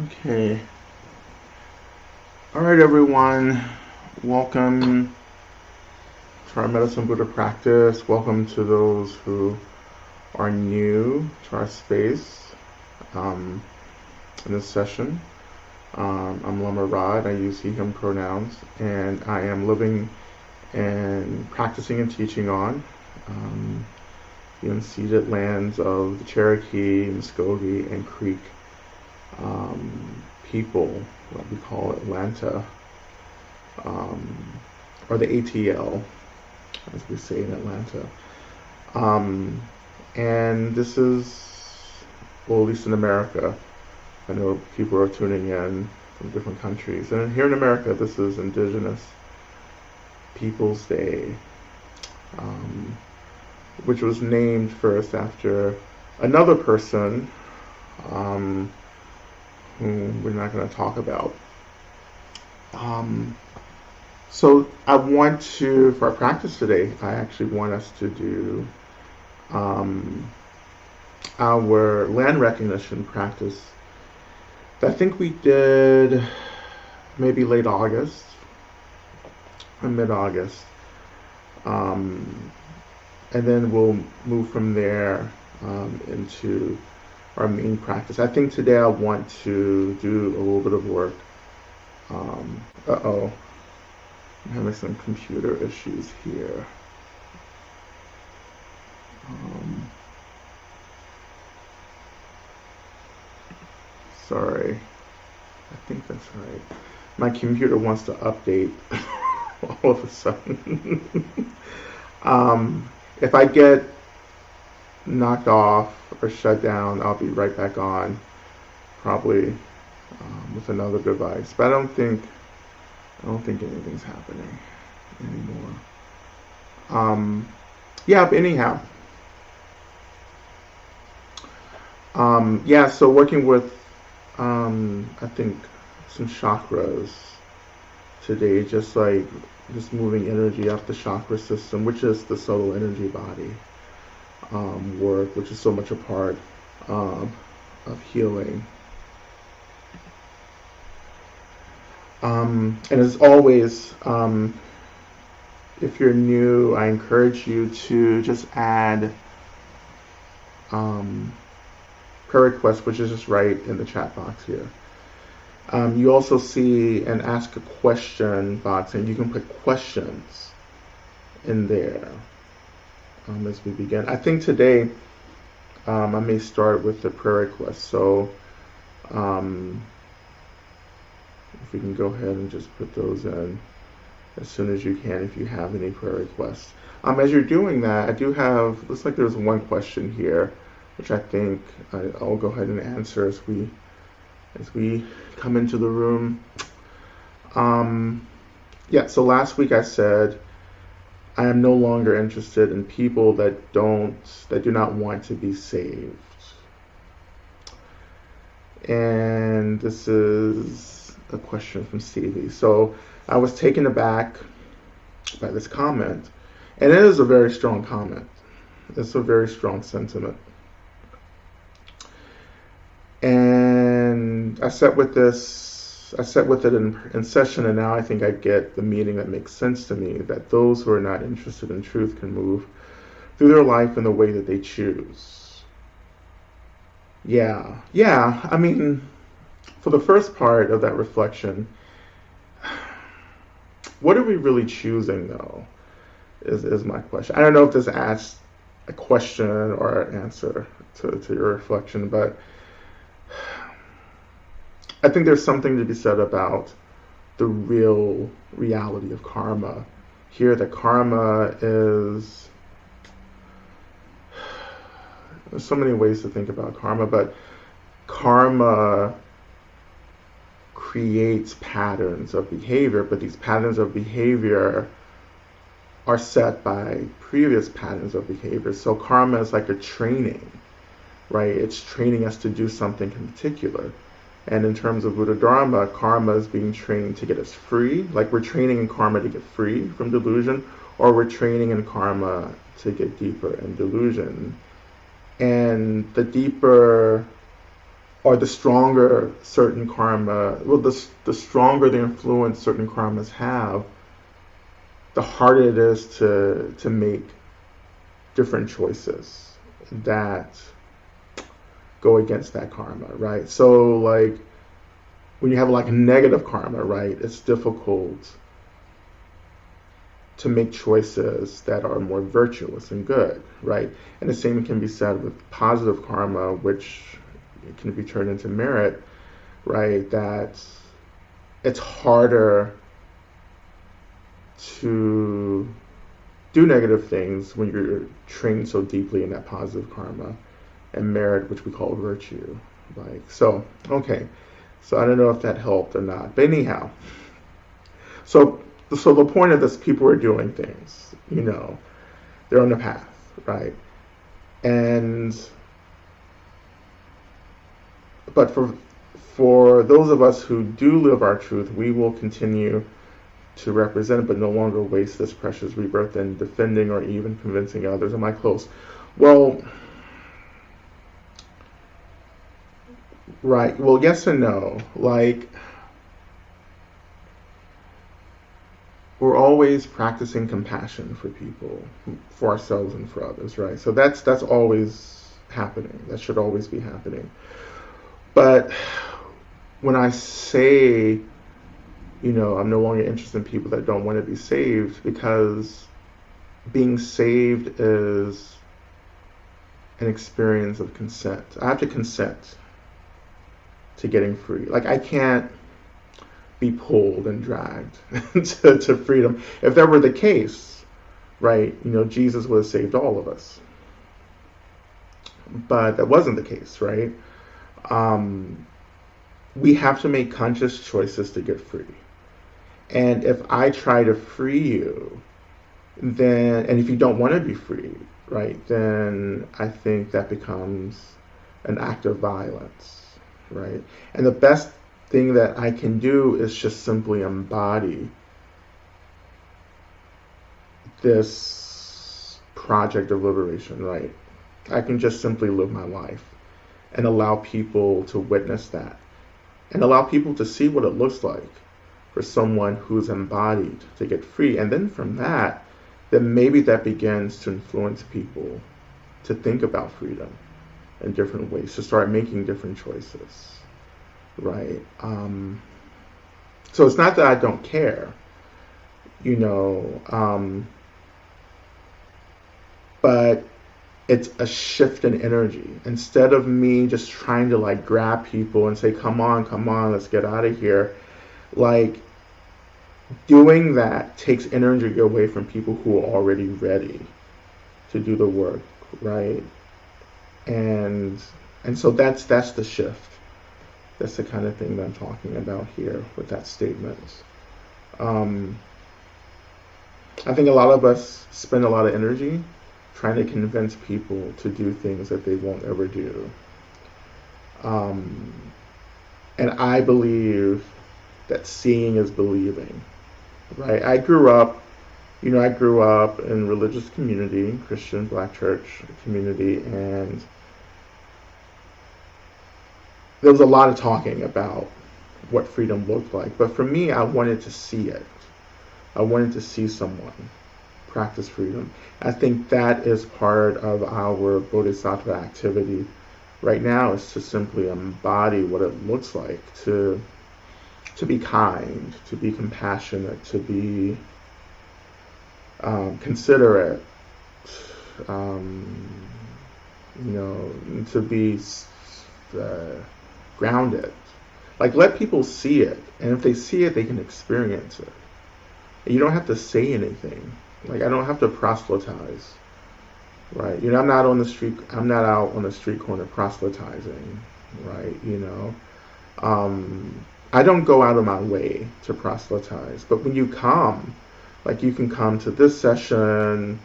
Okay. All right, everyone. Welcome to our Medicine Buddha practice. Welcome to those who are new to our space in this session. I'm Lama Rod. I use he, him pronouns, and I am living and practicing and teaching on the unceded lands of the Cherokee, Muskogee, and Creek people, what we call Atlanta, or the ATL, as we say in Atlanta. And this is, well, at least in America, I know people are tuning in from different countries. And here in America, this is Indigenous Peoples Day, which was named first after another person whom we're not going to talk about. So I want to, for our practice today, I actually want us to do our land recognition practice. I think we did maybe late August or mid-August. And then we'll move from there into our main practice. I think today I want to do a little bit of work. I'm having some computer issues here. Sorry. I think that's right. My computer wants to update all of a sudden. If I get knocked off or shut down, I'll be right back on, probably with another device. But I don't think anything's happening anymore. But anyhow. So working with, I think, some chakras today, just moving energy up the chakra system, which is the subtle energy body work, which is so much a part of healing. And as always, if you're new, I encourage you to just add prayer request, which is just right in the chat box here. You also see an ask a question box, and you can put questions in there as we begin. I think today I may start with the prayer request. So if we can go ahead and just put those in as soon as you can if you have any prayer requests. As you're doing that, I do have, looks like there's one question here, which I think I'll go ahead and answer as we come into the room. So last week I said I am no longer interested in people that do not want to be saved. And this is a question from Stevie. So I was taken aback by this comment, and it is a very strong comment. It's a very strong sentiment. And I sat with it in session, and now I think I get the meaning that makes sense to me, that those who are not interested in truth can move through their life in the way that they choose. Yeah. I mean, for the first part of that reflection, what are we really choosing, though, is my question. I don't know if this asks a question or an answer to your reflection, but I think there's something to be said about the real reality of karma. Here, that karma is, there's so many ways to think about karma, but karma creates patterns of behavior, but these patterns of behavior are set by previous patterns of behavior. So karma is like a training, right? It's training us to do something in particular. And in terms of Buddha Dharma, karma is being trained to get us free. Like we're training in karma to get free from delusion, or we're training in karma to get deeper in delusion. And the deeper or the stronger certain karma, well, the stronger the influence certain karmas have, the harder it is to make different choices that go against that karma, right? So like when you have like a negative karma, right, it's difficult to make choices that are more virtuous and good, right? And the same can be said with positive karma, which can be turned into merit, right? That it's harder to do negative things when you're trained so deeply in that positive karma and merit, which we call virtue. Like so, okay. So I don't know if that helped or not, but anyhow. So the point of this, people are doing things. They're on the path, right? And but for those of us who do live our truth, we will continue to represent, but no longer waste this precious rebirth in defending or even convincing others. Am I close? Well, right. Well, yes and no. Like, we're always practicing compassion for people, for ourselves and for others, right? So that's always happening. That should always be happening. But when I say, I'm no longer interested in people that don't want to be saved, because being saved is an experience of consent. I have to consent to getting free. Like, I can't be pulled and dragged to freedom. If that were the case, right, Jesus would have saved all of us. But that wasn't the case, right? We have to make conscious choices to get free. And if I try to free you, then, and if you don't want to be free, right, then I think that becomes an act of violence, right? And the best thing that I can do is just simply embody this project of liberation, right? I can just simply live my life and allow people to witness that and allow people to see what it looks like for someone who's embodied to get free. And then from that, then maybe that begins to influence people to think about freedom in different ways, to start making different choices, right? So it's not that I don't care, but it's a shift in energy. Instead of me just trying to like grab people and say, come on, let's get out of here. Like, doing that takes energy away from people who are already ready to do the work, right? And so that's the shift. That's the kind of thing that I'm talking about here with that statement. I think a lot of us spend a lot of energy trying to convince people to do things that they won't ever do. And I believe that seeing is believing, right? I grew up in religious community, Christian Black church community, and there was a lot of talking about what freedom looked like. But for me, I wanted to see it. I wanted to see someone practice freedom. I think that is part of our bodhisattva activity right now, is to simply embody what it looks like to be kind, to be compassionate, to be considerate, to be grounded. Like, let people see it, and if they see it, they can experience it. You don't have to say anything. Like, I don't have to proselytize, right? I'm not out on the street corner proselytizing, right? I don't go out of my way to proselytize. But when you come, like, you can come to this session,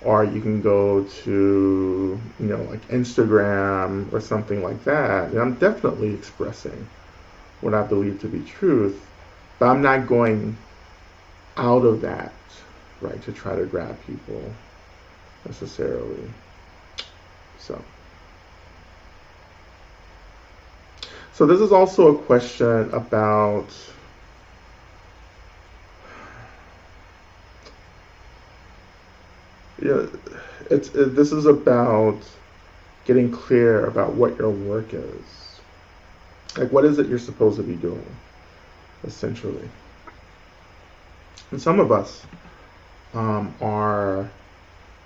or you can go to, like Instagram or something like that. And I'm definitely expressing what I believe to be truth, but I'm not going out of that, right, to try to grab people necessarily. So So this is also a question about this is about getting clear about what your work is. Like, what is it you're supposed to be doing, essentially? And some of us are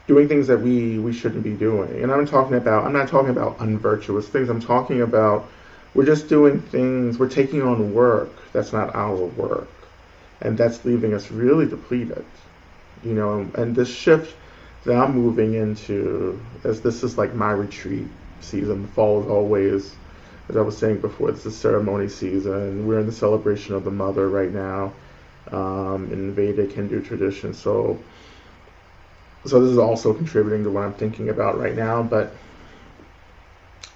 doing things that we shouldn't be doing. And I'm not talking about unvirtuous things. I'm talking about we're just doing things, we're taking on work that's not our work. And that's leaving us really depleted. And this shift that I'm moving into, as this is like my retreat season. The fall is always, as I was saying before, it's the ceremony season. We're in the celebration of the mother right now, in Vedic Hindu tradition. So this is also contributing to what I'm thinking about right now. But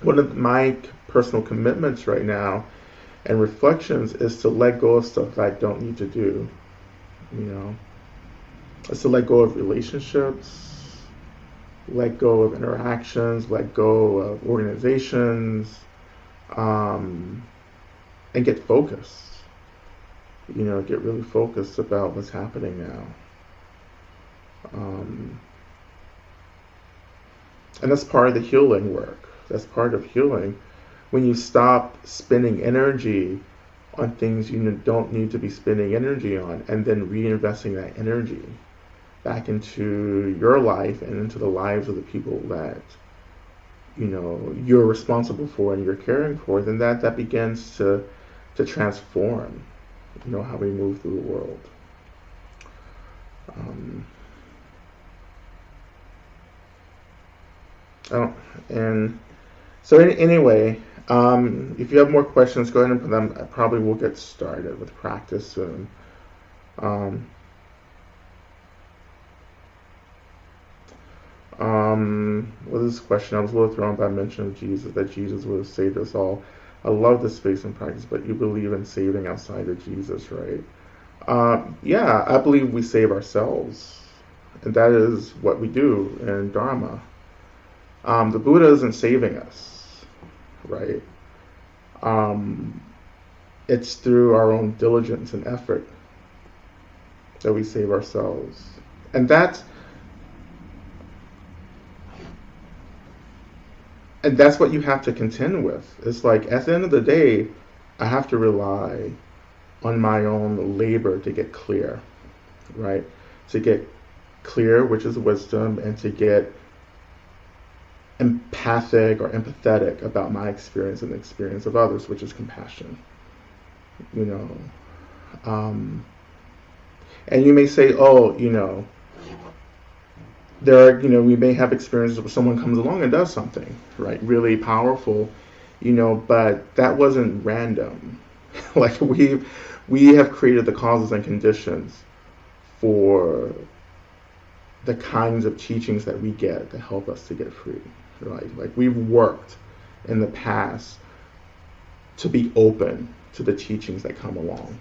one of my personal commitments right now and reflections is to let go of stuff that I don't need to do. It's to let go of relationships, let go of interactions, let go of organizations, and get focused. Get really focused about what's happening now. And that's part of the healing work. That's part of healing. When you stop spending energy on things you don't need to be spending energy on, and then reinvesting that energy back into your life and into the lives of the people that you're responsible for and you're caring for, then that begins to transform how we move through the world. And so anyway, if you have more questions, go ahead and put them. I probably will get started with practice soon. What is this question? I was a little thrown by mention of Jesus, that Jesus would have saved us all. I love this space and practice, but you believe in saving outside of Jesus, right? Yeah, I believe we save ourselves. And that is what we do in Dharma. The Buddha isn't saving us, right? It's through our own diligence and effort that we save ourselves. And that's what you have to contend with. It's like, at the end of the day, I have to rely on my own labor to get clear, right? To get clear, which is wisdom, and to get empathic or empathetic about my experience and the experience of others, which is compassion. And you may say, there are, we may have experiences where someone comes along and does something, right, really powerful, but that wasn't random. Like, we have created the causes and conditions for the kinds of teachings that we get to help us to get free, right? Like, we've worked in the past to be open to the teachings that come along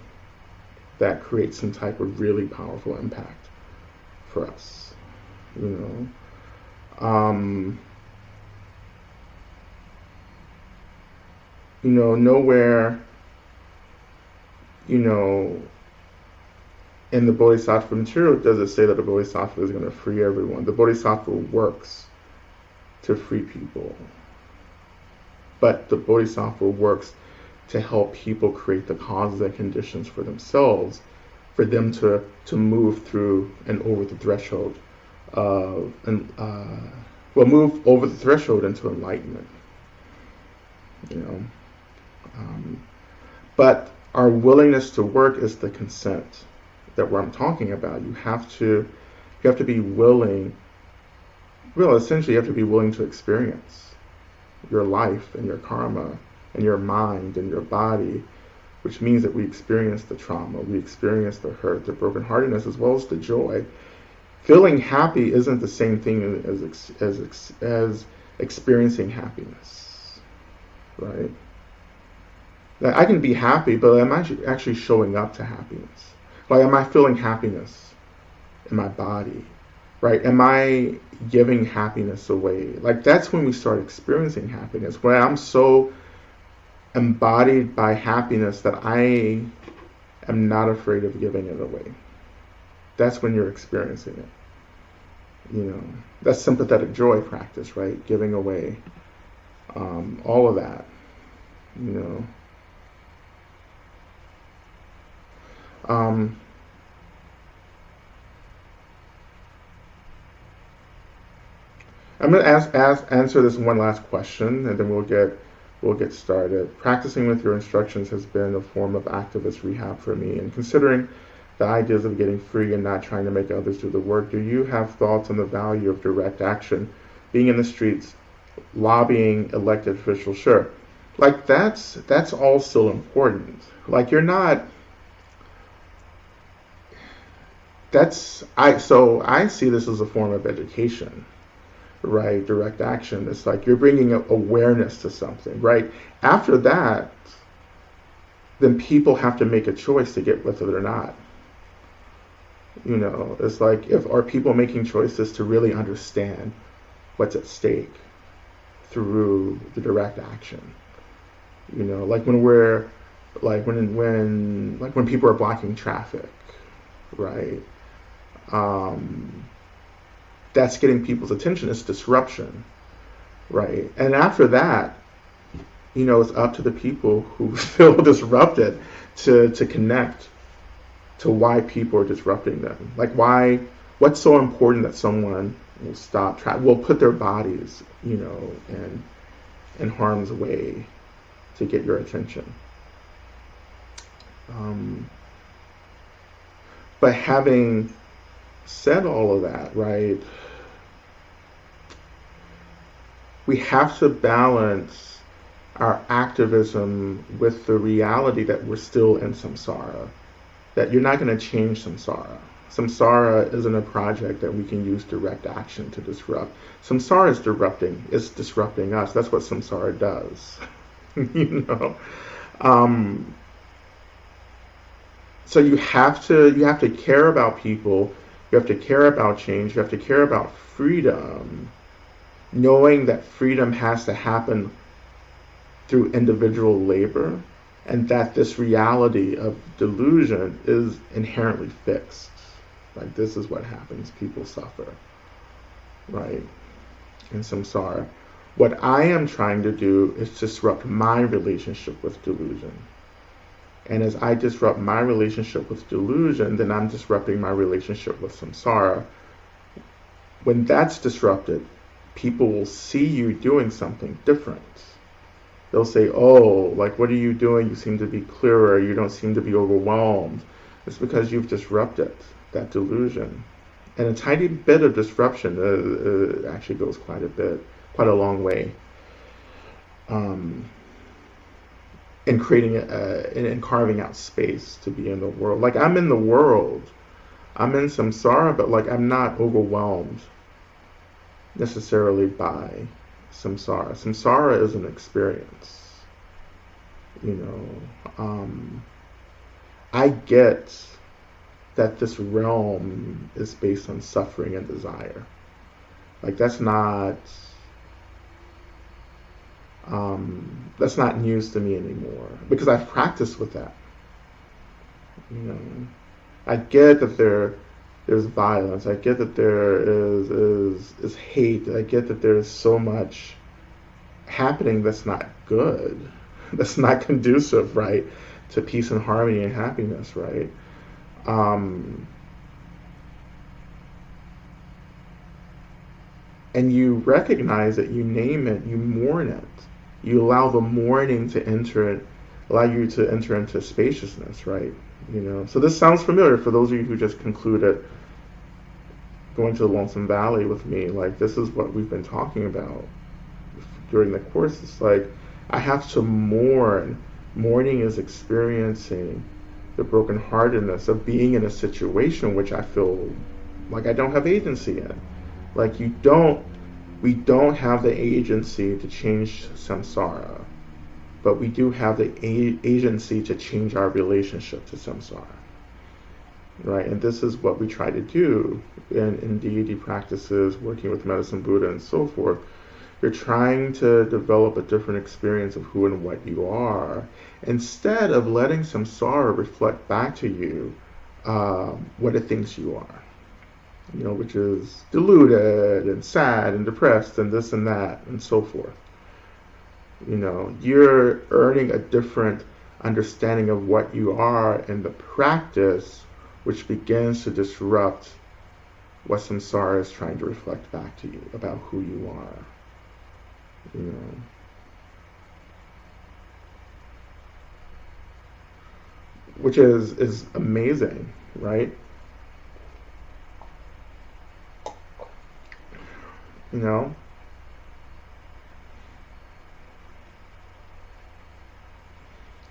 that create some type of really powerful impact for us. Nowhere, in the Bodhisattva material does it say that the Bodhisattva is going to free everyone. The Bodhisattva works to free people. But the Bodhisattva works to help people create the causes and conditions for themselves, for them to move through and over the threshold move over the threshold into enlightenment. But our willingness to work is the consent that what I'm talking about. You have to be willing. Essentially, you have to be willing to experience your life and your karma and your mind and your body, which means that we experience the trauma, we experience the hurt, the brokenheartedness, as well as the joy. Feeling happy isn't the same thing as experiencing happiness, right? Like, I can be happy, but am I actually showing up to happiness? Like, am I feeling happiness in my body, right? Am I giving happiness away? Like, that's when we start experiencing happiness. When I'm so embodied by happiness that I am not afraid of giving it away. That's when you're experiencing it. That's sympathetic joy practice, right? Giving away all of that. Um, I'm going to answer this one last question, and then we'll get started. Practicing with your instructions has been a form of activist rehab for me, and considering the ideas of getting free and not trying to make others do the work, do you have thoughts on the value of direct action, being in the streets, lobbying elected officials? Sure. Like that's all still important. Like you're not. So I see this as a form of education, right? Direct action. It's like you're bringing awareness to something, right? After that, then people have to make a choice to get with it or not. It's like, are people making choices to really understand what's at stake through the direct action? Like when people are blocking traffic, right? That's getting people's attention. It's disruption, right? And after that, it's up to the people who feel disrupted to connect to why people are disrupting them. Like what's so important that someone will stop will put their bodies, in harm's way to get your attention. But having said all of that, right, we have to balance our activism with the reality that we're still in samsara, that you're not going to change samsara. Samsara isn't a project that we can use direct action to disrupt. Samsara is disrupting us. That's what samsara does. So you have to care about people. You have to care about change. You have to care about freedom, knowing that freedom has to happen through individual labor, and that this reality of delusion is inherently fixed. Like this is what happens. People suffer, right? In samsara. What I am trying to do is disrupt my relationship with delusion. And as I disrupt my relationship with delusion, then I'm disrupting my relationship with samsara. When that's disrupted, people will see you doing something different. They'll say, oh, like, what are you doing? You seem to be clearer. You don't seem to be overwhelmed. It's because you've disrupted that delusion. And a tiny bit of disruption actually goes quite a long way. In creating and carving out space to be in the world. Like I'm in the world, I'm in samsara, but like I'm not overwhelmed necessarily by samsara. Samsara is an experience. I get that this realm is based on suffering and desire. Like that's not news to me anymore because I've practiced with that. I get that there's violence. I get that there is hate. I get that there's so much happening that's not good, that's not conducive, right, to peace and harmony and happiness, right? And you recognize it, you name it, you mourn it. You allow the mourning to allow you to enter into spaciousness, right? So this sounds familiar for those of you who just concluded going to the Lonesome Valley with me. Like this is what we've been talking about during the course. It's like I have to mourn. Mourning is experiencing the brokenheartedness of being in a situation which I feel like I don't have agency in. Like we don't have the agency to change samsara, but we do have the agency to change our relationship to samsara, right? And this is what we try to do in deity practices, working with Medicine Buddha and so forth. You're trying to develop a different experience of who and what you are, instead of letting samsara reflect back to you what it thinks you are. Which is deluded and sad and depressed and this and that and so forth. You're earning a different understanding of what you are in the practice, which begins to disrupt what samsara is trying to reflect back to you about who you are. Which is amazing, right?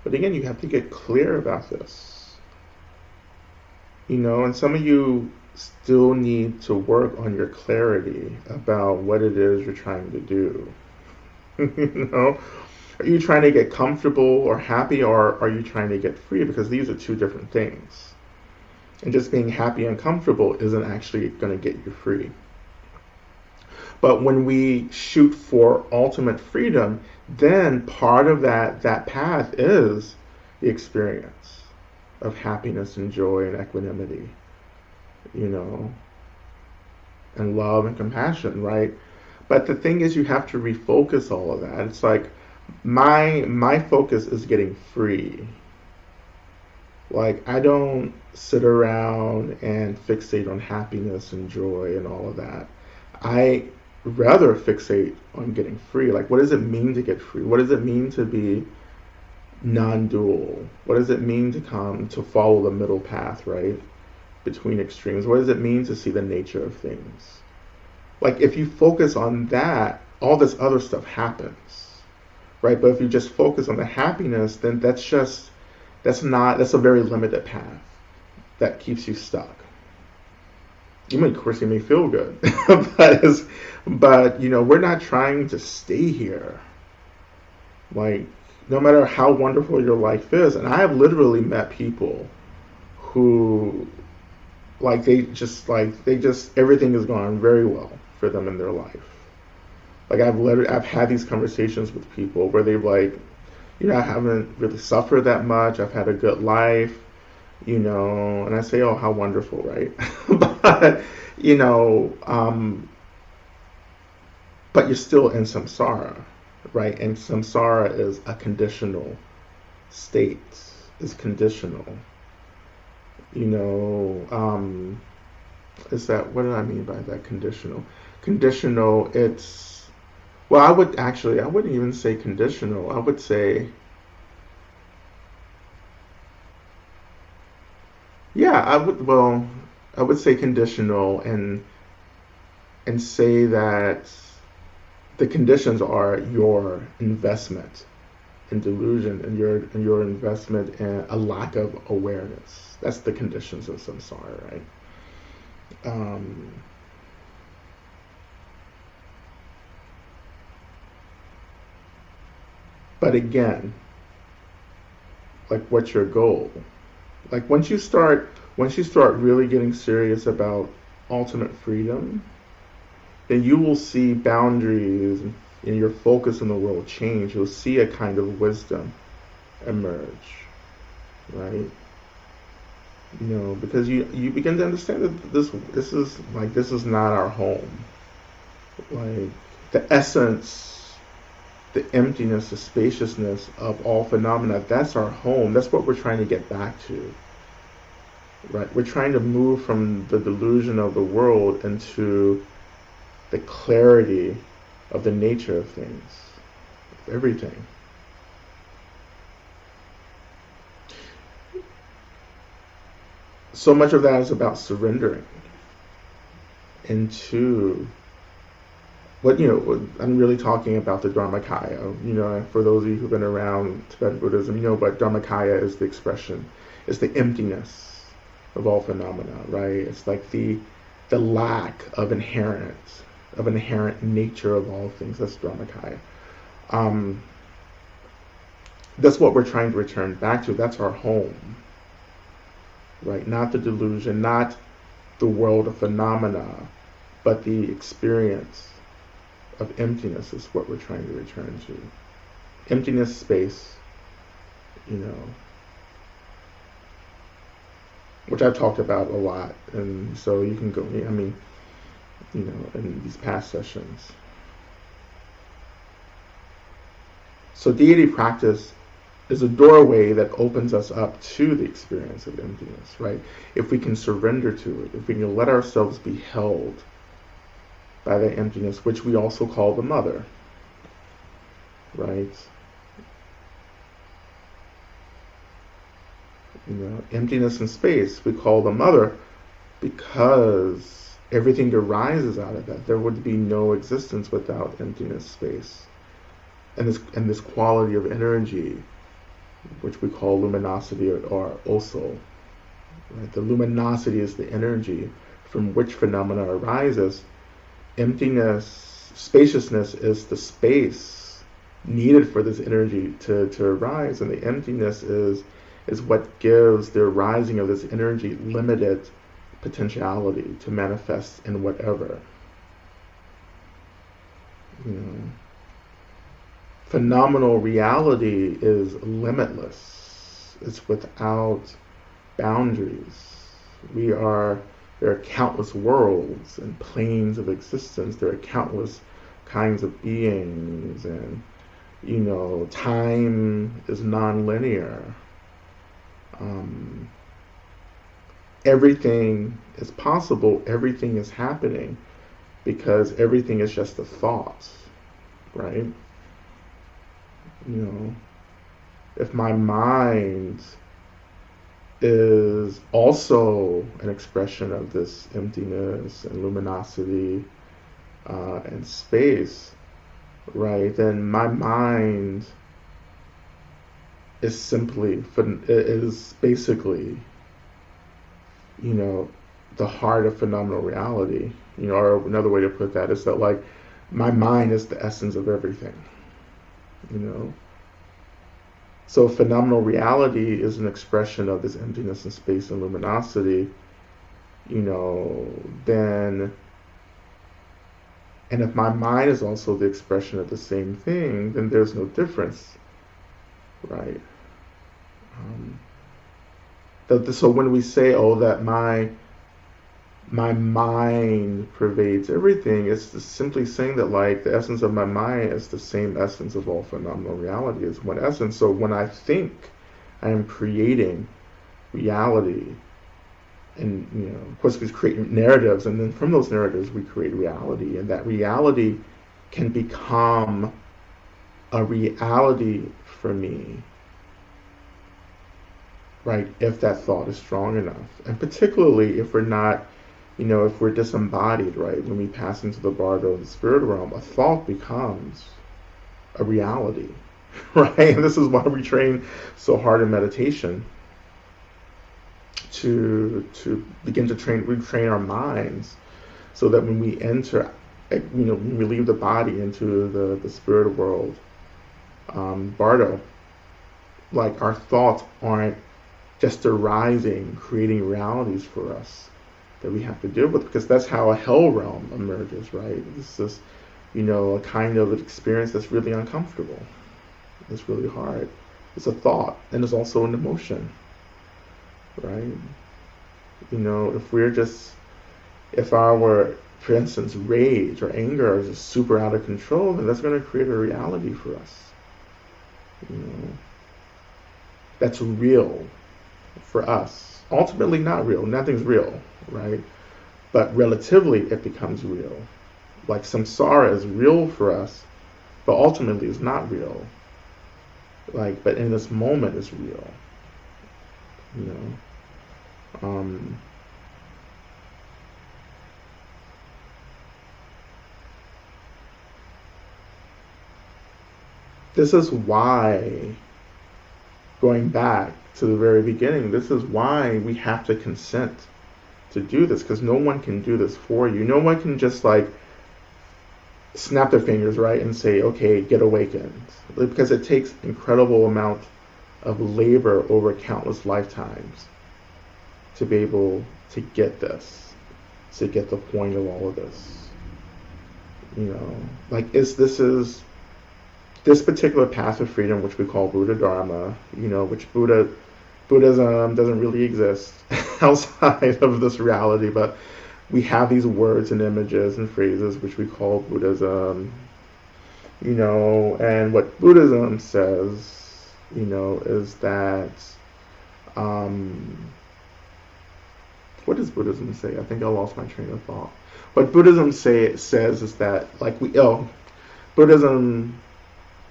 But again, you have to get clear about this. And some of you still need to work on your clarity about what it is you're trying to do. Are you trying to get comfortable or happy, or are you trying to get free? Because these are two different things. And just being happy and comfortable isn't actually going to get you free. But when we shoot for ultimate freedom, then part of that path is the experience of happiness and joy and equanimity, and love and compassion, right? But the thing is, you have to refocus all of that. It's like my focus is getting free. Like, I don't sit around and fixate on happiness and joy and all of that. I rather fixate on getting free. Like, what does it mean to get free? What does it mean to be non-dual? What does it mean to follow the middle path, right? Between extremes. What does it mean to see the nature of things? Like, if you focus on that, all this other stuff happens, right? But if you just focus on the happiness, then that's a very limited path that keeps you stuck. Of course, you may feel good, but we're not trying to stay here. Like, no matter how wonderful your life is, and I have literally met people who, everything has gone very well for them in their life. Like, I've had these conversations with people where they've I haven't really suffered that much. I've had a good life. And I say, oh, how wonderful, right? But, but you're still in samsara, right? And samsara is a conditional state, is conditional. Is that, what do I mean by that, conditional? Conditional, I wouldn't even say conditional. I would say, I would say conditional and say that the conditions are your investment in delusion and your investment in a lack of awareness. That's the conditions of samsara, right? But again, like, what's your goal? Like, once you start really getting serious about ultimate freedom, then you will see boundaries and your focus in the world change. You'll see a kind of wisdom emerge, right? Because you begin to understand that this is not our home. Like, the essence, the emptiness, the spaciousness of all phenomena, that's our home. That's what we're trying to get back to, right? We're trying to move from the delusion of the world into the clarity of the nature of things, of everything. So much of that is about surrendering into what, I'm really talking about the Dharmakaya. For those of you who've been around Tibetan Buddhism, but Dharmakaya is the expression, it's the emptiness of all phenomena, right? It's like the lack of inherent nature of all things. That's Dharmakaya. That's what we're trying to return back to. That's our home, right? Not the delusion, not the world of phenomena, but the experience of emptiness is what we're trying to return to. Emptiness, space, which I've talked about a lot, and so you can go, in these past sessions. So deity practice is a doorway that opens us up to the experience of emptiness, right? If we can surrender to it, if we can let ourselves be held by that emptiness, which we also call the mother, right? Emptiness and space we call the mother because everything arises out of that. There would be no existence without emptiness, space, and this quality of energy, which we call luminosity or also. Right? The luminosity is the energy from which phenomena arises. Emptiness, spaciousness is the space needed for this energy to arise, and the emptiness is what gives the arising of this energy limited potentiality to manifest in whatever. Phenomenal reality is limitless. It's without boundaries. There are countless worlds and planes of existence. There are countless kinds of beings, and time is non-linear. Everything is possible, everything is happening, because everything is just a thought, right? If my mind is also an expression of this emptiness and luminosity and space, right, then my mind is basically the heart of phenomenal reality. Or another way to put that is that, like, my mind is the essence of everything. So phenomenal reality is an expression of this emptiness and space and luminosity. Then, and if my mind is also the expression of the same thing, then there's no difference, right? So when we say, that my mind pervades everything, it's simply saying that, like, the essence of my mind is the same essence of all phenomenal reality, is one essence. So when I think, I am creating reality, and of course we create narratives, and then from those narratives we create reality, and that reality can become a reality for me, right, if that thought is strong enough. And particularly if we're not, if we're disembodied, right, when we pass into the bardo of the spirit realm, a thought becomes a reality, right? And this is why we train so hard in meditation, to begin to retrain our minds, so that when we enter, when we leave the body into the spirit world, bardo, like, our thoughts aren't just arising, creating realities for us that we have to deal with, because that's how a hell realm emerges, right? This is, a kind of experience that's really uncomfortable. It's really hard. It's a thought, and it's also an emotion, right? If our, for instance, rage or anger is just super out of control, then that's going to create a reality for us. That's real for us. Ultimately not real. Nothing's real, right? But relatively it becomes real. Like, samsara is real for us, but ultimately it's not real. Like, but in this moment it's real. This is why, going back to the very beginning, this is why we have to consent to do this, because no one can do this for you. No one can just, like, snap their fingers, right, and say, okay, get awakened, because it takes incredible amount of labor over countless lifetimes to be able to get this, to get the point of all of this. Like is this particular path of freedom, which we call Buddha Dharma, which Buddhism doesn't really exist outside of this reality, but we have these words and images and phrases which we call Buddhism, and what Buddhism says, is that, what does Buddhism say? I think I lost my train of thought. What Buddhism says is that, Buddhism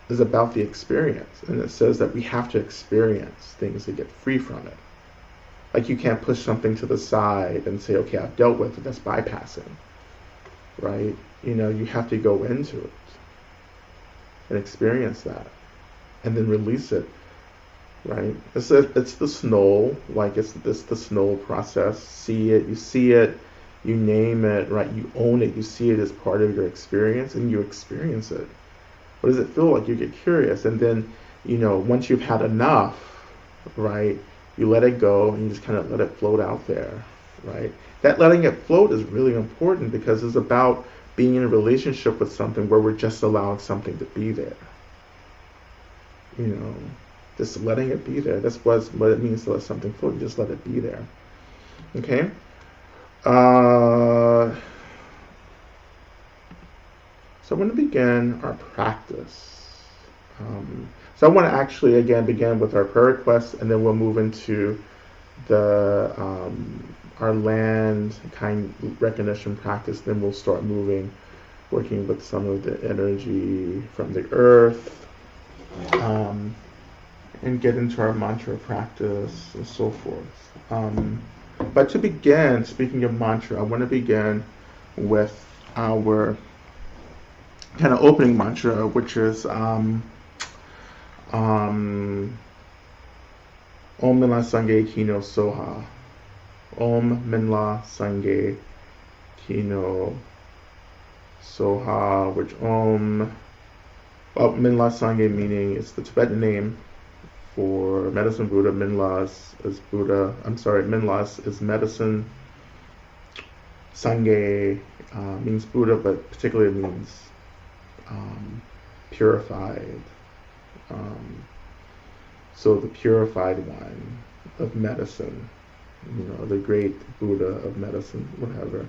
is about the experience, and it says that we have to experience things to get free from it. Like, you can't push something to the side and say, okay, I've dealt with it, that's bypassing, right? You have to go into it and experience that, and then release it, right? It's the snow, it's the snow process. You see it, you name it, right? You own it, you see it as part of your experience, and you experience it. What does it feel like? You get curious, and then, once you've had enough, right, you let it go, and you just kind of let it float out there, right? That letting it float is really important, because it's about being in a relationship with something where we're just allowing something to be there. Just letting it be there. That's what it means to let something float. You just let it be there. Okay? So I want to begin our practice. So I want to actually, again, begin with our prayer requests, and then we'll move into the our land kind recognition practice. Then we'll start working with some of the energy from the earth, and get into our mantra practice and so forth. But to begin, speaking of mantra, I want to begin with our kind of opening mantra, which is Om Minla Sangye Kino Soha. Om Minla Sangye Kino Soha, which Minla Sangye meaning is the Tibetan name for medicine Buddha. Minla is Buddha. Minla is medicine. Sangye means Buddha, but particularly means purified. So the purified one of medicine, the great Buddha of medicine, whatever.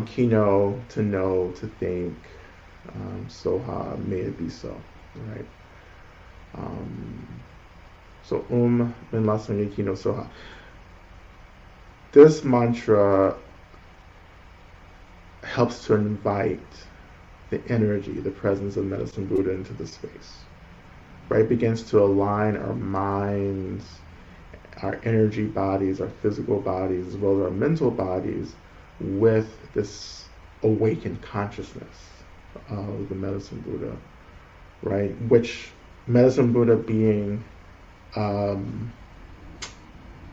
Kino, to know, to think. Soha, may it be so, right? So Minla Sangye Kino Soha. This mantra helps to invite the energy, the presence of medicine Buddha into the space, right? Begins to align our minds, our energy bodies, our physical bodies, as well as our mental bodies with this awakened consciousness of the medicine Buddha, right? Which medicine Buddha being a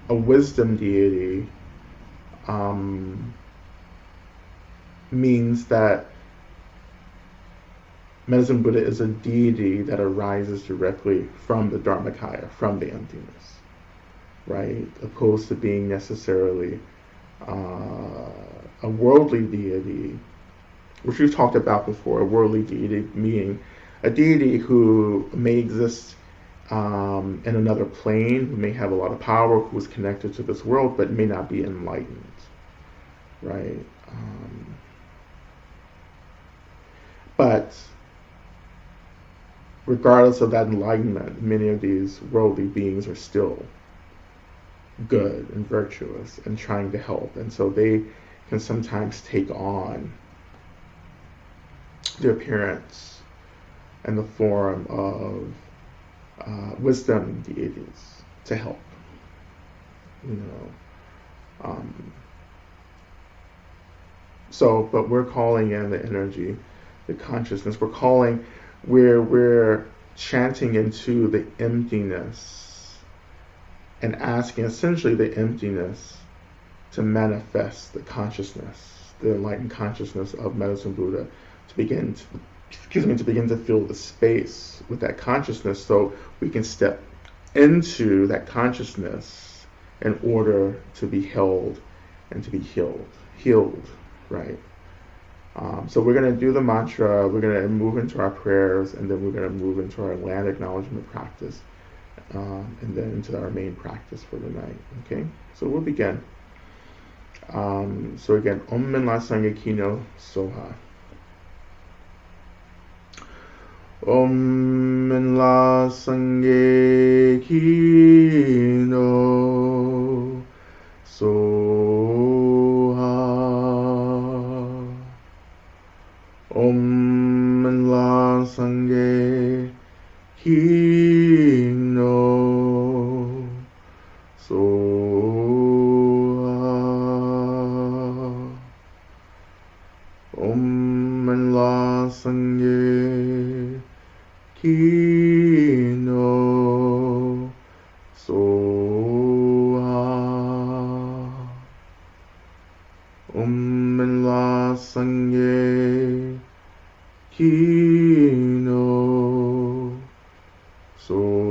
wisdom deity means that medicine Buddha is a deity that arises directly from the Dharmakaya, from the emptiness, right? Opposed to being necessarily a worldly deity, which we've talked about before. A worldly deity meaning a deity who may exist in another plane, who may have a lot of power, who is connected to this world, but may not be enlightened, right? But regardless of that enlightenment, many of these worldly beings are still good and virtuous and trying to help, and so they can sometimes take on the appearance and the form of wisdom deities to help, but we're calling in the energy, the consciousness. We're chanting into the emptiness and asking essentially the emptiness to manifest the consciousness, the enlightened consciousness of medicine Buddha, to begin to fill the space with that consciousness, so we can step into that consciousness in order to be held and to be healed, right? So we're going to do the mantra, we're going to move into our prayers, and then we're going to move into our land acknowledgement practice, and then into our main practice for the night. Okay, so we'll begin. So again, Om Min La Sangye Kino Soha. Om Min La Sangye Kino Soha. Om Min La Sangye Kino Soha. Om Min La Sangye Kino Soha. Om Min La Sangye Kino Soha.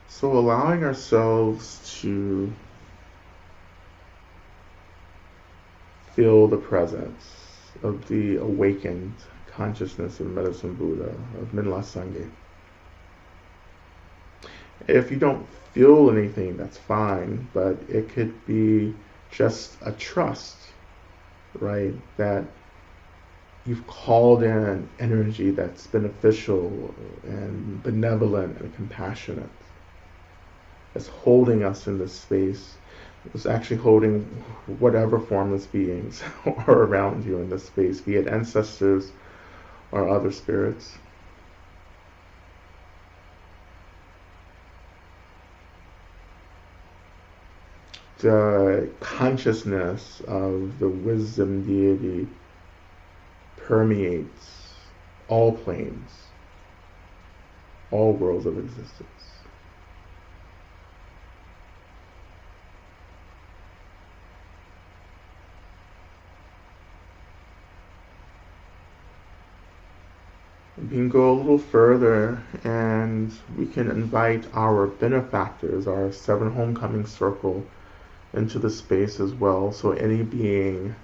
So allowing ourselves to feel the presence of the awakened consciousness of Medicine Buddha, of Minla Sangye. If you don't feel anything, that's fine, but it could be just a trust, right? That you've called in energy that's beneficial and benevolent and compassionate. It's holding us in this space. It's actually holding whatever formless beings are around you in this space, be it ancestors or other spirits. The consciousness of the wisdom deity permeates all planes, all worlds of existence. We can go a little further and we can invite our benefactors, our 7 homecoming circle, into the space as well. So any beings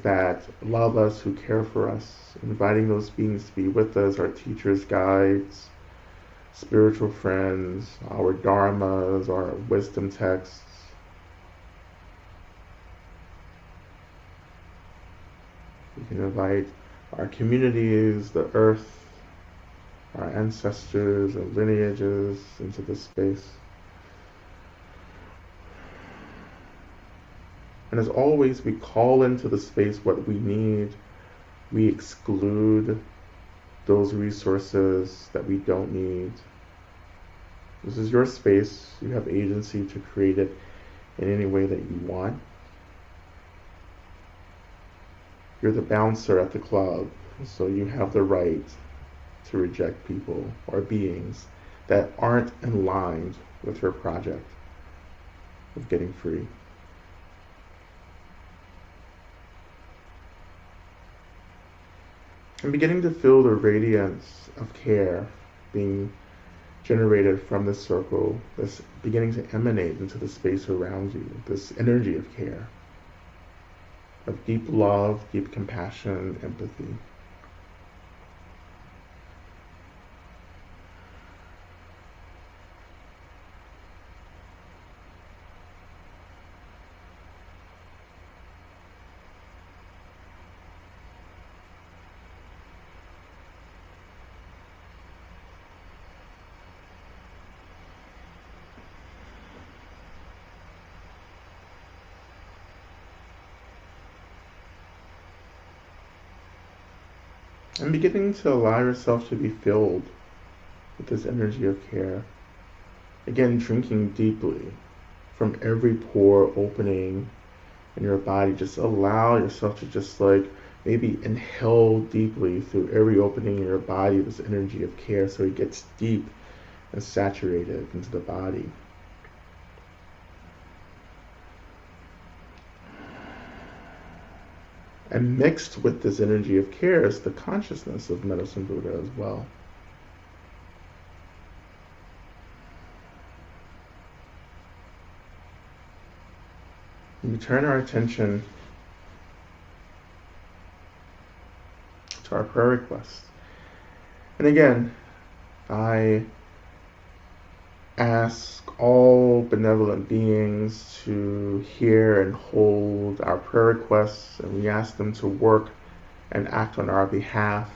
that love us, who care for us, inviting those beings to be with us, our teachers, guides, spiritual friends, our dharmas, our wisdom texts. We can invite our communities, the earth, our ancestors, our lineages into this space. And as always, we call into the space what we need. We exclude those resources that we don't need. This is your space. You have agency to create it in any way that you want. You're the bouncer at the club, so you have the right to reject people or beings that aren't in line with your project of getting free. I'm beginning to feel the radiance of care being generated from this circle, that's beginning to emanate into the space around you, this energy of care, of deep love, deep compassion, empathy. And beginning to allow yourself to be filled with this energy of care. Again, drinking deeply from every pore opening in your body. Just allow yourself to just maybe inhale deeply through every opening in your body, this energy of care, so it gets deep and saturated into the body. And mixed with this energy of care is the consciousness of Medicine Buddha as well. And we turn our attention to our prayer requests. And again, I ask all benevolent beings to hear and hold our prayer requests, and we ask them to work and act on our behalf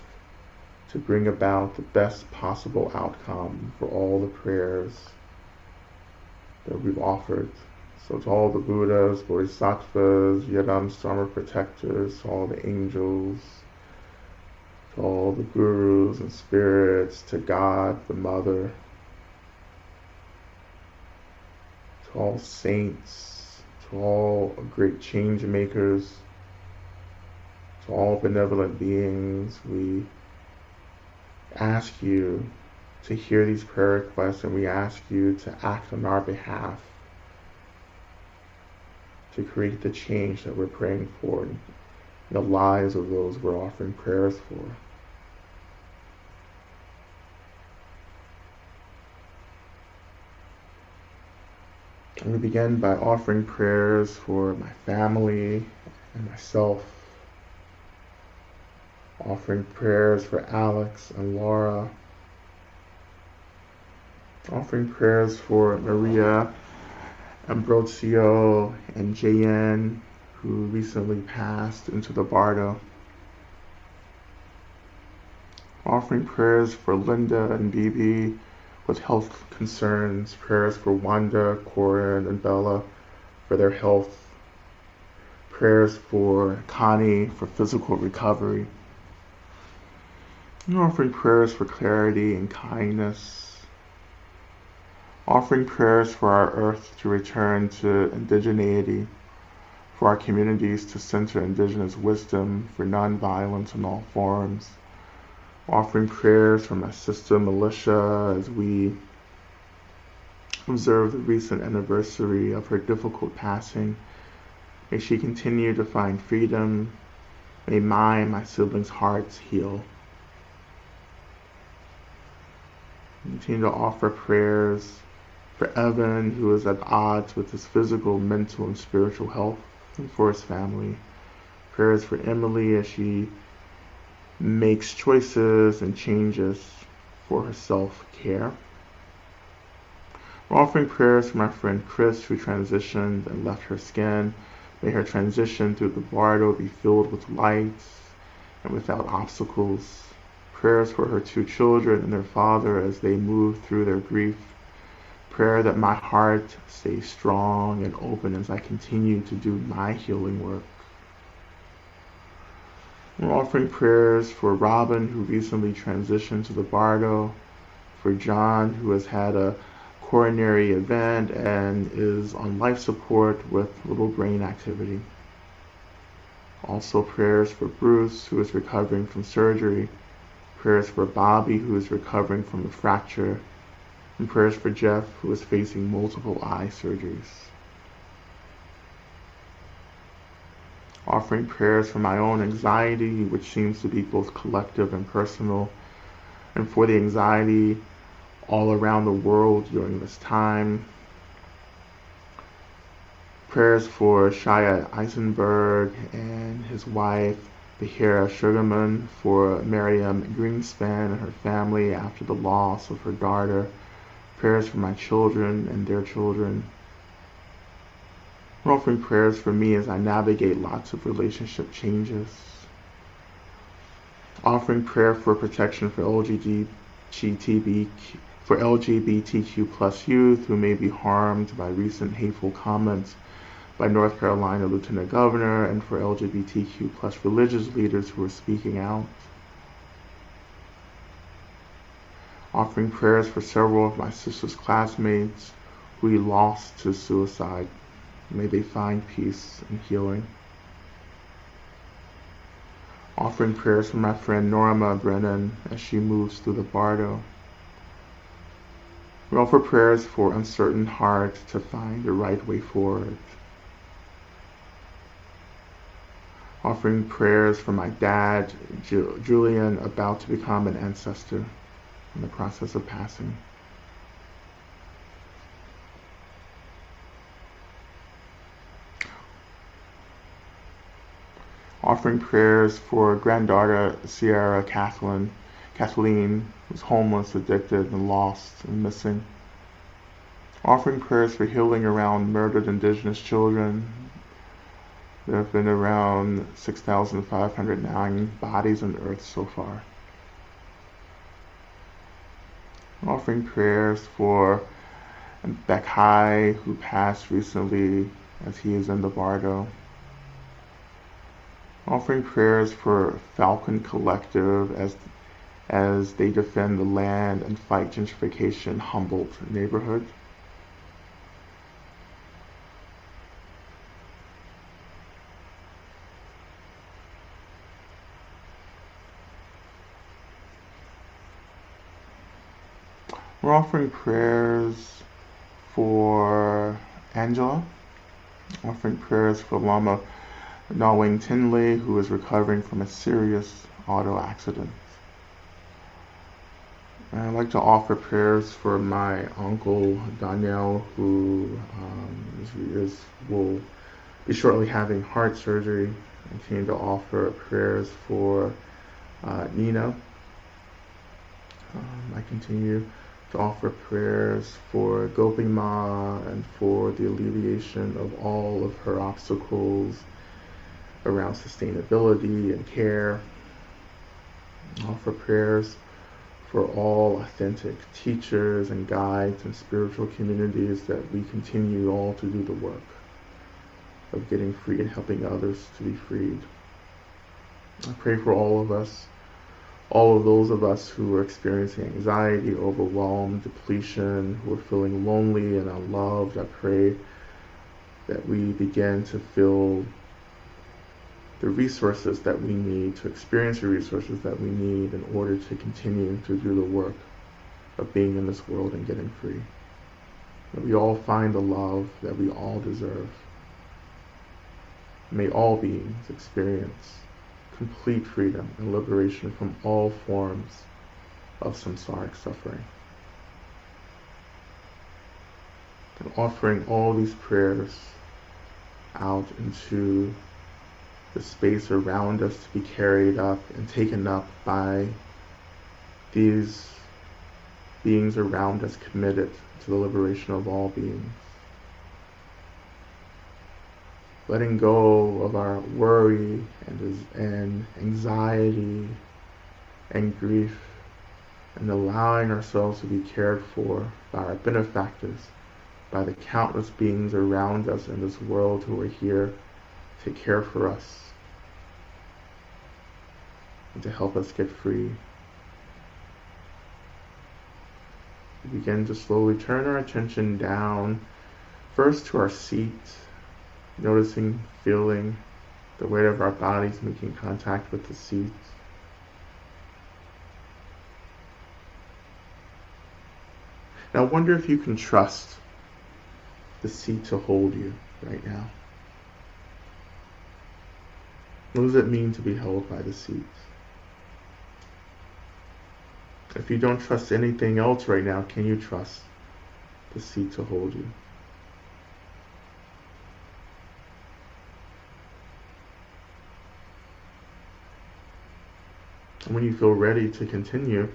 to bring about the best possible outcome for all the prayers that we've offered. So to all the Buddhas, Bodhisattvas, Yadams, Dharma protectors, to all the angels, to all the gurus and spirits, to God, the Mother, to all saints, to all great change makers, to all benevolent beings, we ask you to hear these prayer requests, and we ask you to act on our behalf to create the change that we're praying for in the lives of those we're offering prayers for. And we begin by offering prayers for my family and myself, offering prayers for Alex and Laura, offering prayers for Maria, Ambrosio, and Jayen, who recently passed into the bardo. Offering prayers for Linda and Bibi with health concerns, prayers for Wanda, Corin, and Bella for their health, prayers for Connie for physical recovery, and offering prayers for clarity and kindness, offering prayers for our earth to return to indigeneity, for our communities to center indigenous wisdom, for nonviolence in all forms, offering prayers for my sister Militia as we observe the recent anniversary of her difficult passing. May she continue to find freedom. May my and my siblings' hearts heal. Continue to offer prayers for Evan, who is at odds with his physical, mental, and spiritual health, and for his family. Prayers for Emily as she makes choices and changes for her self-care. We're offering prayers for my friend Chris, who transitioned and left her skin. May her transition through the bardo be filled with light and without obstacles. Prayers for her 2 children and their father as they move through their grief. Prayer that my heart stays strong and open as I continue to do my healing work. We're offering prayers for Robin, who recently transitioned to the bardo, for John, who has had a coronary event and is on life support with little brain activity. Also prayers for Bruce, who is recovering from surgery, prayers for Bobby, who is recovering from a fracture, and prayers for Jeff, who is facing multiple eye surgeries. Offering prayers for my own anxiety, which seems to be both collective and personal, and for the anxiety all around the world during this time. Prayers for Shia Eisenberg and his wife, Bahira Sugarman, for Miriam Greenspan and her family after the loss of her daughter. Prayers for my children and their children. We're offering prayers for me as I navigate lots of relationship changes. Offering prayer for protection for LGBTQ plus youth who may be harmed by recent hateful comments by North Carolina Lieutenant Governor, and for LGBTQ plus religious leaders who are speaking out. Offering prayers for several of my sister's classmates who we lost to suicide. May they find peace and healing. Offering prayers for my friend Norma Brennan as she moves through the bardo. We offer prayers for uncertain hearts to find the right way forward. Offering prayers for my dad, Julian, about to become an ancestor in the process of passing. Offering prayers for granddaughter Sierra Kathleen, who's homeless, addicted, and lost and missing. Offering prayers for healing around murdered indigenous children. There have been around 6,509 bodies on earth so far. Offering prayers for Bekhai, who passed recently as he is in the Bardo. Offering prayers for Falcon Collective as they defend the land and fight gentrification in Humboldt neighborhood. We're offering prayers for Angela, offering prayers for Lama Rod, who is recovering from a serious auto accident. And I'd like to offer prayers for my uncle Daniel, who will be shortly having heart surgery. I continue to offer prayers for Nina. I continue to offer prayers for Gopima and for the alleviation of all of her obstacles around sustainability and care. Offer prayers for all authentic teachers and guides and spiritual communities, that we continue all to do the work of getting free and helping others to be freed. I pray for all of us, all of those of us who are experiencing anxiety, overwhelm, depletion, who are feeling lonely and unloved. I pray that we begin to feel the resources that we need, to experience the resources that we need in order to continue to do the work of being in this world and getting free. That we all find the love that we all deserve. May all beings experience complete freedom and liberation from all forms of samsaric suffering. And offering all these prayers out into the space around us to be carried up and taken up by these beings around us committed to the liberation of all beings. Letting go of our worry and anxiety and grief, and allowing ourselves to be cared for by our benefactors, by the countless beings around us in this world who are here to care for us and to help us get free. We begin to slowly turn our attention down, first to our seat, noticing, feeling the weight of our bodies making contact with the seat. Now wonder if you can trust the seat to hold you right now. What does it mean to be held by the seat? If you don't trust anything else right now, can you trust the seat to hold you? And when you feel ready to continue,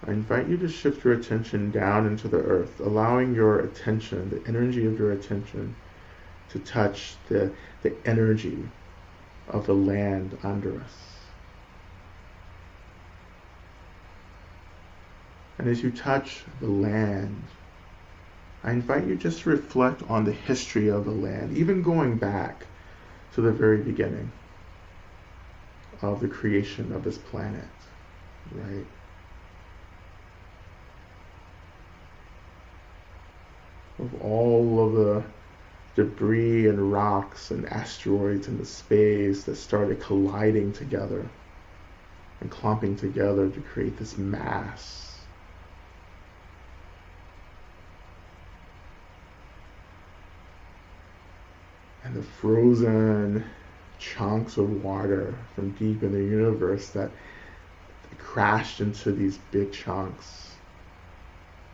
I invite you to shift your attention down into the earth, allowing your attention, the energy of your attention, to touch the energy of the land under us. And as you touch the land, I invite you just to reflect on the history of the land, even going back to the very beginning of the creation of this planet, right? Of all of the debris and rocks and asteroids in the space that started colliding together and clumping together to create this mass. And the frozen chunks of water from deep in the universe that crashed into these big chunks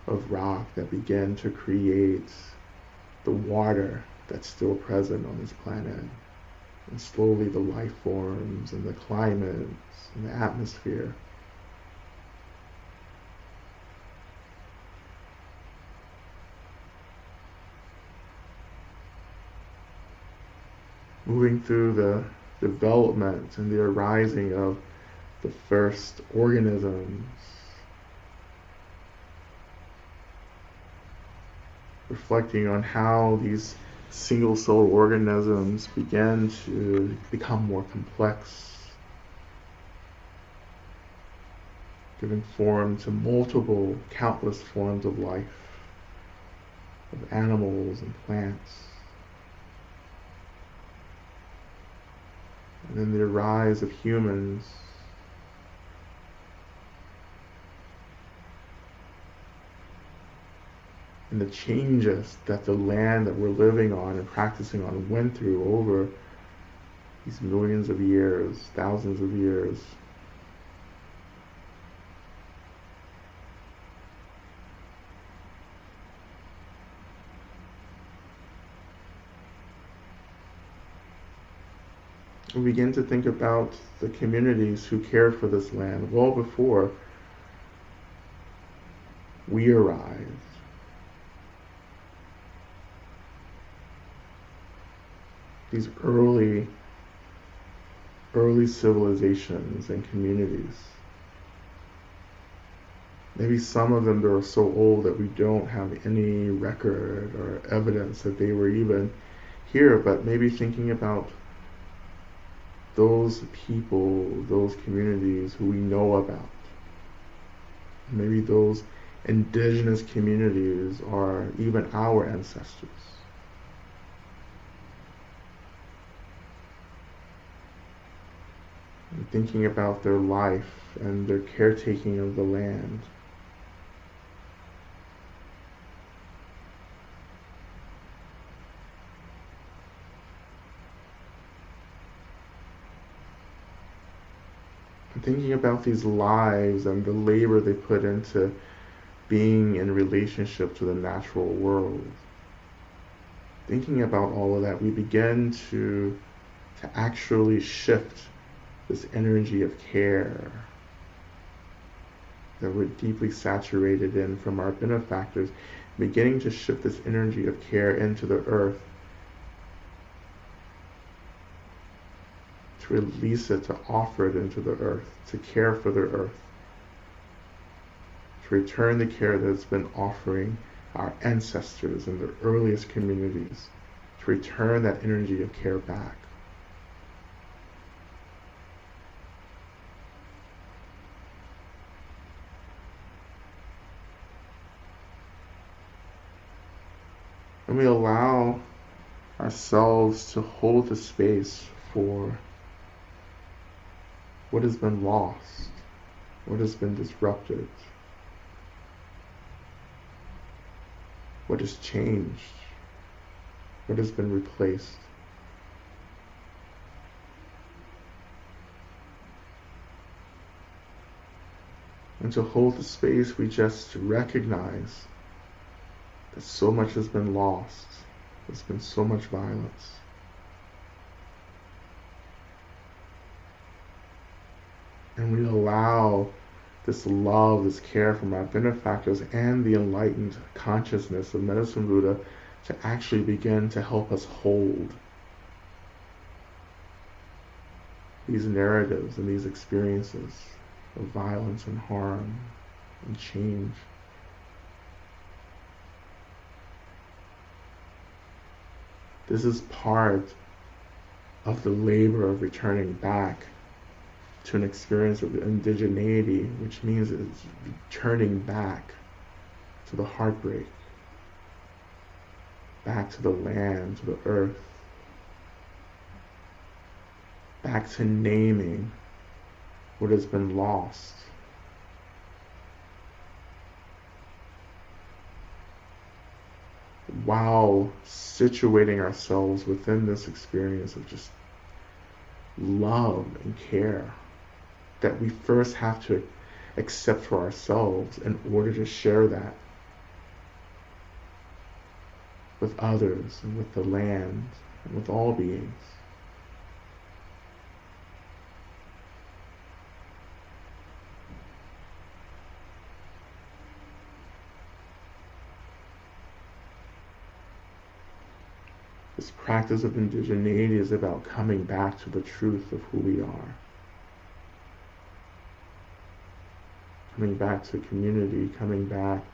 of rock that began to create the water that's still present on this planet. And slowly the life forms and the climates and the atmosphere. Moving through the development and the arising of the first organisms, reflecting on how these single-celled organisms began to become more complex, giving form to multiple, countless forms of life, of animals and plants. And then the rise of humans, and the changes that the land that we're living on and practicing on went through over these millions of years, thousands of years. We begin to think about the communities who cared for this land well before we arrived. These early civilizations and communities. Maybe some of them that are so old that we don't have any record or evidence that they were even here, but maybe thinking about those people, those communities who we know about. Maybe those indigenous communities are even our ancestors. And thinking about their life and their caretaking of the land. Thinking about these lives and the labor they put into being in relationship to the natural world. Thinking about all of that, we begin to actually shift this energy of care that we're deeply saturated in from our benefactors, beginning to shift this energy of care into the earth, to release it, to offer it into the earth, to care for the earth, to return the care that it's been offering our ancestors in the earliest communities, to return that energy of care back. And we allow ourselves to hold the space for what has been lost, what has been disrupted, what has changed, what has been replaced. And to hold the space, we just recognize that so much has been lost. There's been so much violence. And we allow this love, this care from our benefactors and the enlightened consciousness of Medicine Buddha to actually begin to help us hold these narratives and these experiences of violence and harm and change. This is part of the labor of returning back to an experience of indigeneity, which means it's returning back to the heartbreak, back to the land, to the earth, back to naming what has been lost. While situating ourselves within this experience of just love and care that we first have to accept for ourselves in order to share that with others and with the land and with all beings. This practice of indigeneity is about coming back to the truth of who we are. Coming back to community, coming back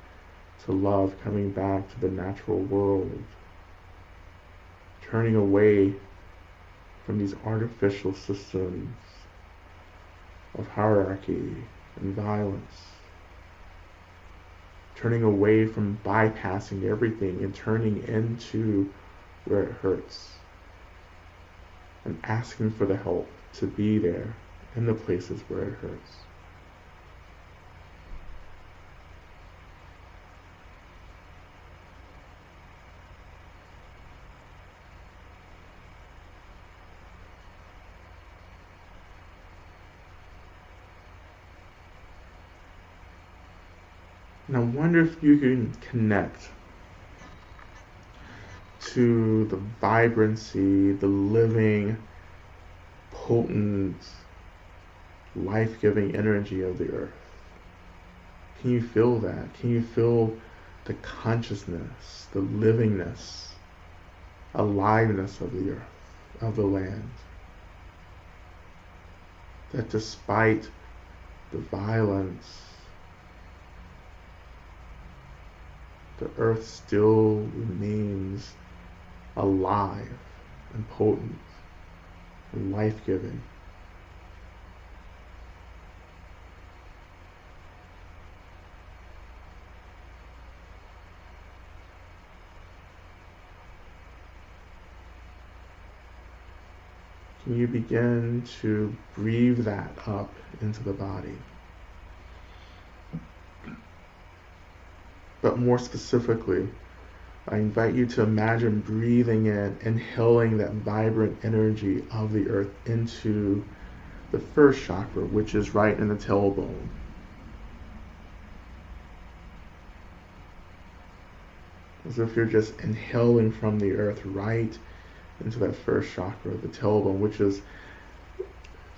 to love, coming back to the natural world. Turning away from these artificial systems of hierarchy and violence. Turning away from bypassing everything and turning into where it hurts. And asking for the help to be there in the places where it hurts. And I wonder if you can connect to the vibrancy, the living, potent, life-giving energy of the earth. Can you feel that? Can you feel the consciousness, the livingness, aliveness of the earth, of the land? That despite the violence, the earth still remains alive and potent and life-giving. Can you begin to breathe that up into the body? But more specifically, I invite you to imagine breathing in, inhaling that vibrant energy of the earth into the first chakra, which is right in the tailbone. As if you're just inhaling from the earth right into that first chakra, the tailbone, which is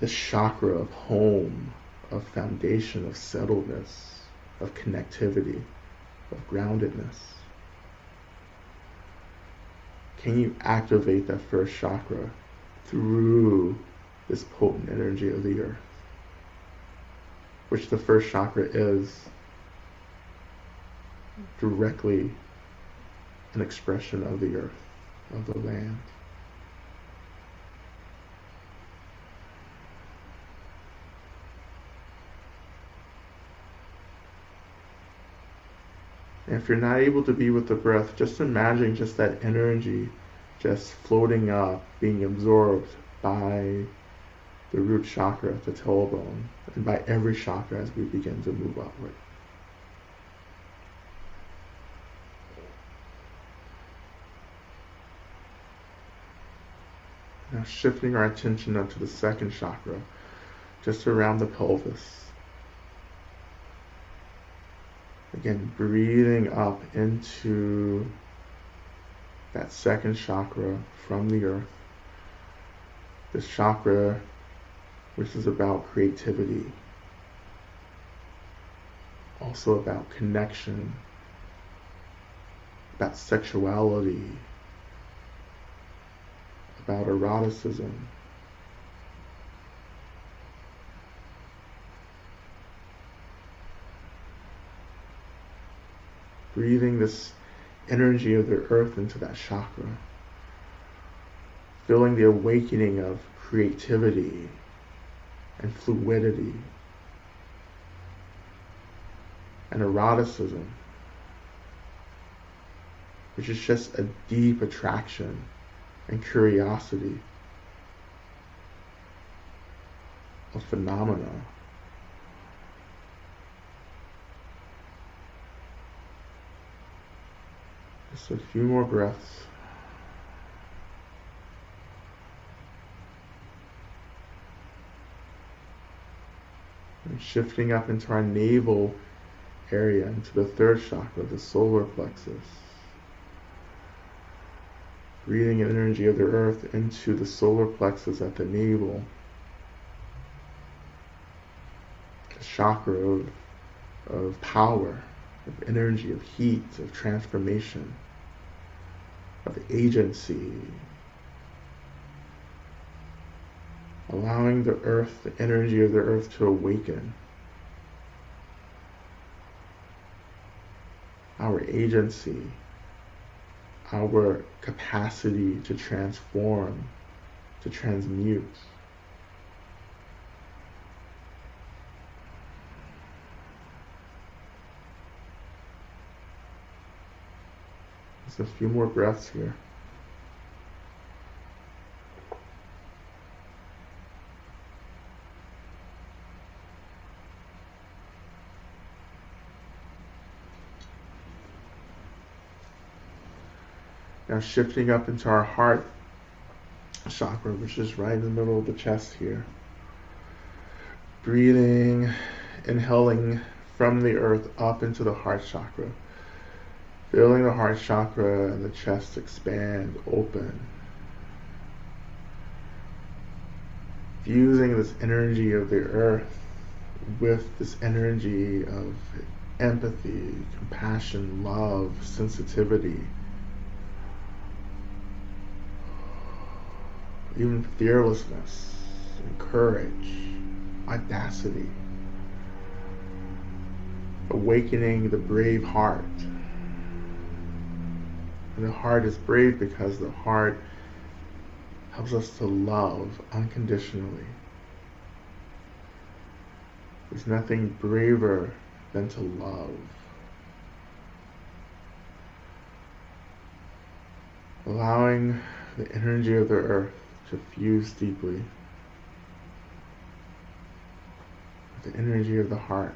the chakra of home, of foundation, of settledness, of connectivity, of groundedness. Can you activate that first chakra through this potent energy of the earth, which the first chakra is directly an expression of the earth, of the land. And if you're not able to be with the breath, just imagine just that energy just floating up, being absorbed by the root chakra, the tailbone, and by every chakra as we begin to move upward. Now shifting our attention up to the second chakra, just around the pelvis. Again, breathing up into that second chakra from the earth. This chakra, which is about creativity, also about connection, about sexuality, about eroticism. Breathing this energy of the earth into that chakra. Feeling the awakening of creativity and fluidity and eroticism, which is just a deep attraction and curiosity of phenomena. Just a few more breaths. And shifting up into our navel area, into the third chakra, the solar plexus. Breathing an energy of the earth into the solar plexus at the navel. The chakra of power, of energy, of heat, of transformation, of agency. Allowing the earth, the energy of the earth to awaken. Our agency, our capacity to transform, to transmute. Just a few more breaths here. Now shifting up into our heart chakra, which is right in the middle of the chest here. Breathing, inhaling from the earth up into the heart chakra. Feeling the heart chakra and the chest expand, open. Fusing this energy of the earth with this energy of empathy, compassion, love, sensitivity. Even fearlessness and courage, audacity. Awakening the brave heart. And the heart is brave because the heart helps us to love unconditionally. There's nothing braver than to love. Allowing the energy of the earth to fuse deeply with the energy of the heart.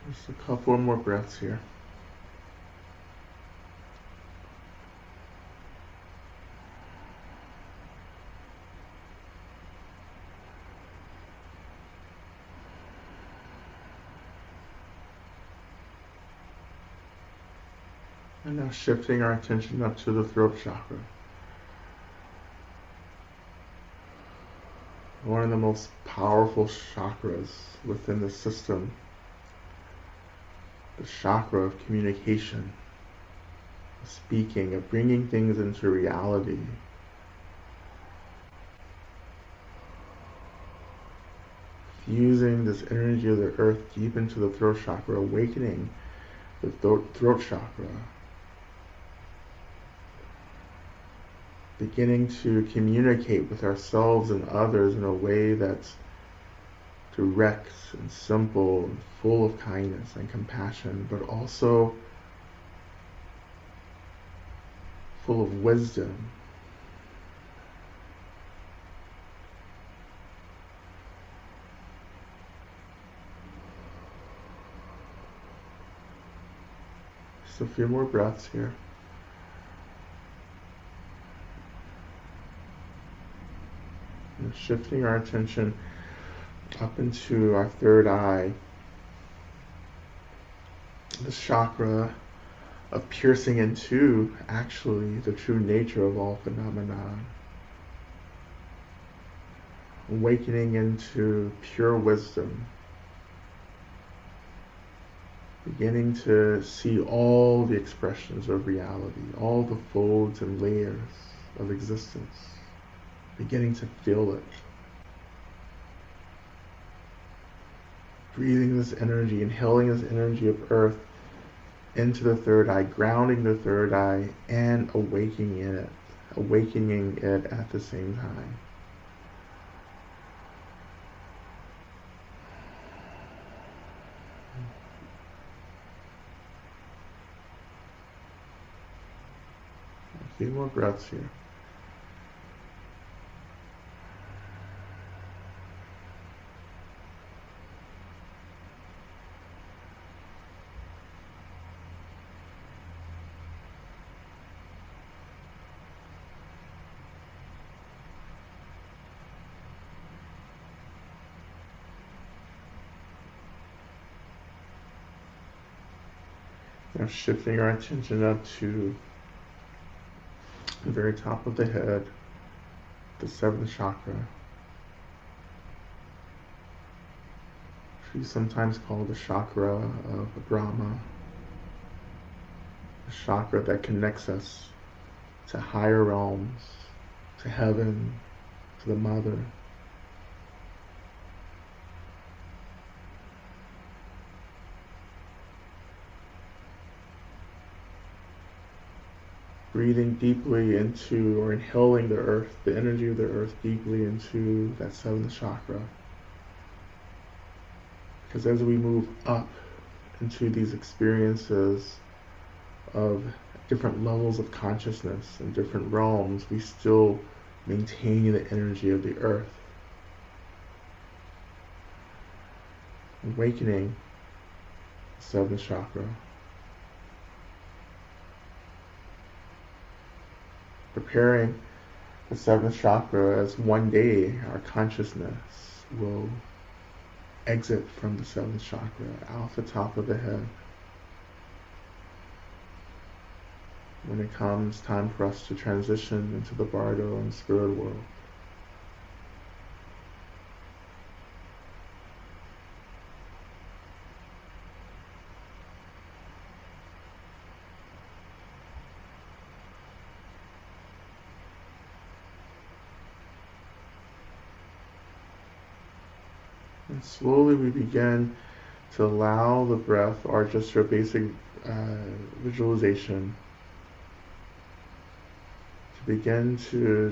Just a couple more breaths here. And now shifting our attention up to the throat chakra. One of the most powerful chakras within the system. The chakra of communication, of speaking, of bringing things into reality. Fusing this energy of the earth deep into the throat chakra, awakening the throat chakra. Beginning to communicate with ourselves and others in a way that's direct and simple and full of kindness and compassion, but also full of wisdom. Just a few more breaths here. And shifting our attention up into our third eye, the chakra of piercing into actually the true nature of all phenomena. Awakening into pure wisdom. Beginning to see all the expressions of reality, all the folds and layers of existence. Beginning to feel it. Breathing this energy, inhaling this energy of earth into the third eye, grounding the third eye, and awakening it at the same time. A few more breaths here. Now shifting our attention up to the very top of the head, the seventh chakra, which we sometimes call the chakra of Brahma, the chakra that connects us to higher realms, to heaven, to the mother. Breathing deeply into, or inhaling the earth, the energy of the earth deeply into that seventh chakra. Because as we move up into these experiences of different levels of consciousness and different realms, we still maintain the energy of the earth. Awakening the seventh chakra. Preparing the seventh chakra as one day our consciousness will exit from the seventh chakra out the top of the head. When it comes time for us to transition into the bardo and spirit world. And slowly we begin to allow the breath, or just your basic visualization, to begin to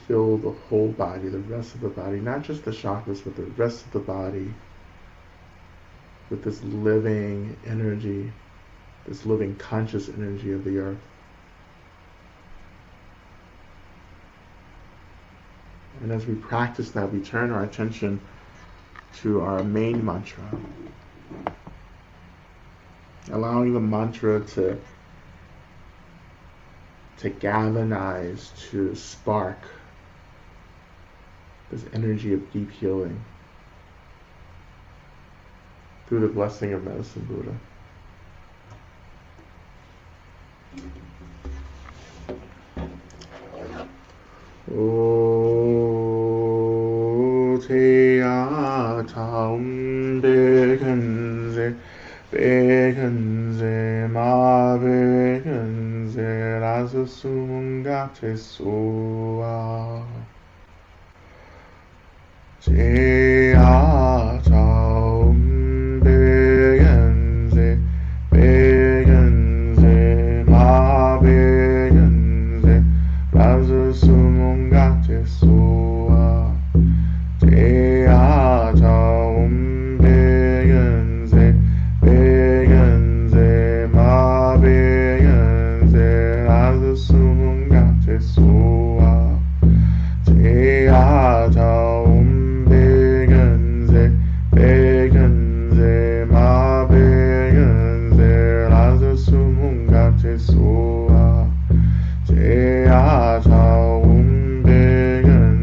fill the whole body, the rest of the body, not just the chakras, but the rest of the body, with this living energy, this living conscious energy of the earth. And as we practice that, we turn our attention to our main mantra, allowing the mantra to galvanize, to spark this energy of deep healing through the blessing of Medicine Buddha. O Teya Taum Bekenze Bekenze Ma Bekenze Raza Sumungate Soa Teya Taum Bekenze Bekenze Ma Bekenze Raza Sumungate Soa Teya Taum Bekenze Bekenze Ma Bekenze Raza Sumungate Soa Teya Taum Bekenze Bekenze Ma Bekenze Raza Sumungate Soa Teya Taum Bekenze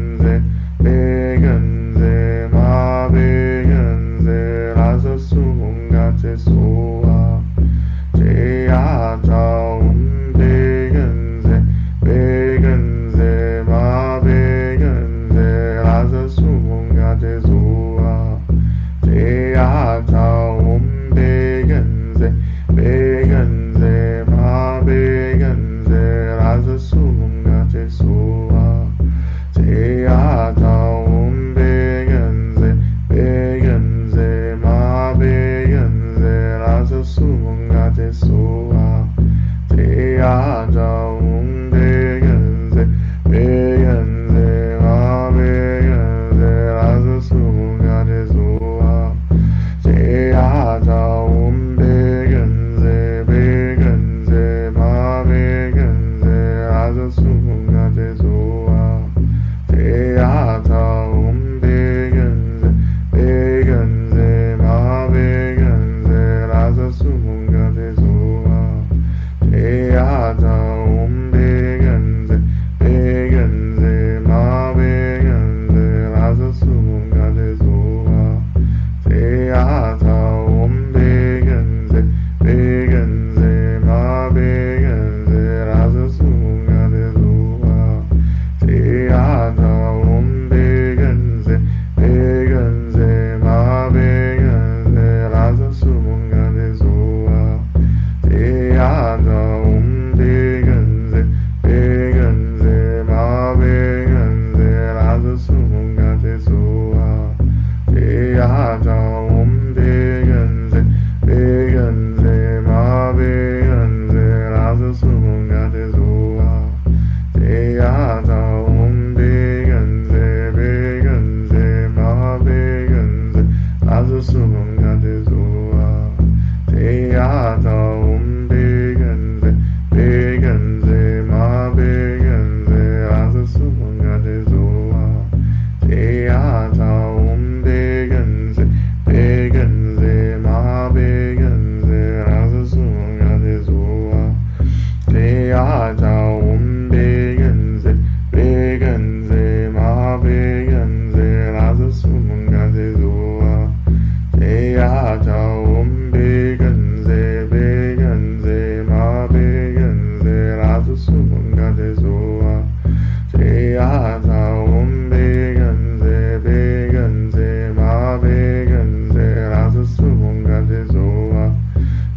Teata Om Beganze Beganze Ma Beganze Rasa Sumungate Zoa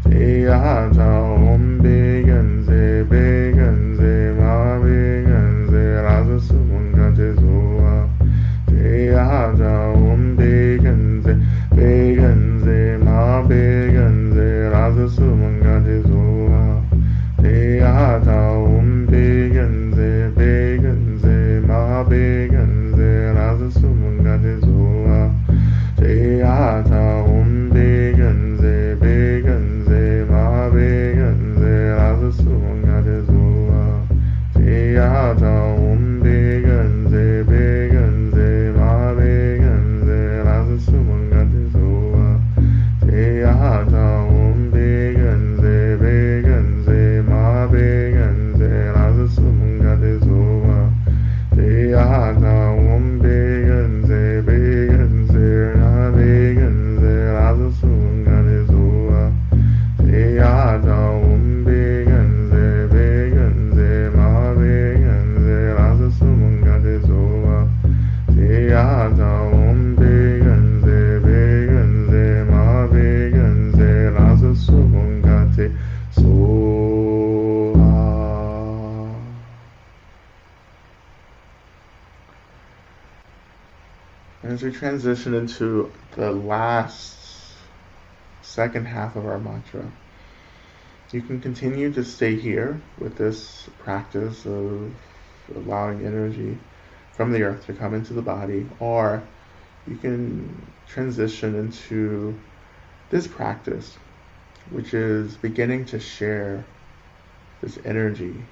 Teata Om Beganze Beganze Ma Beganze Rasa Sumungate Zoa Teata Om Beganze Beganze Ma Beganze Rasa Sumungate Zoa Teata Om Beganze Beganze Ma Beganze Rasa Sumungate Zoa Teata Om Beganze Beganze Ma Beganze Rasa Sumungate Zoa Teata Om Beganze Beganze Ma Beganze Rasa Sumungate Zoa Teata Om Beganze Beganze Ma Beganze Rasa Sumungate Zoa Teata Om Beganze Beganze Ma Beganze Rasa Sumungate Zoa Teata Om Beganze Beganze Ma Beganze Rasa Sumungate Zoa Teata Om Beganze Beganze Ma Beganze Rasa Sumungate Zoa. As we transition into the last second half of our mantra, you can continue to stay here with this practice of allowing energy from the earth to come into the body, or you can transition into this practice, which is beginning to share this energy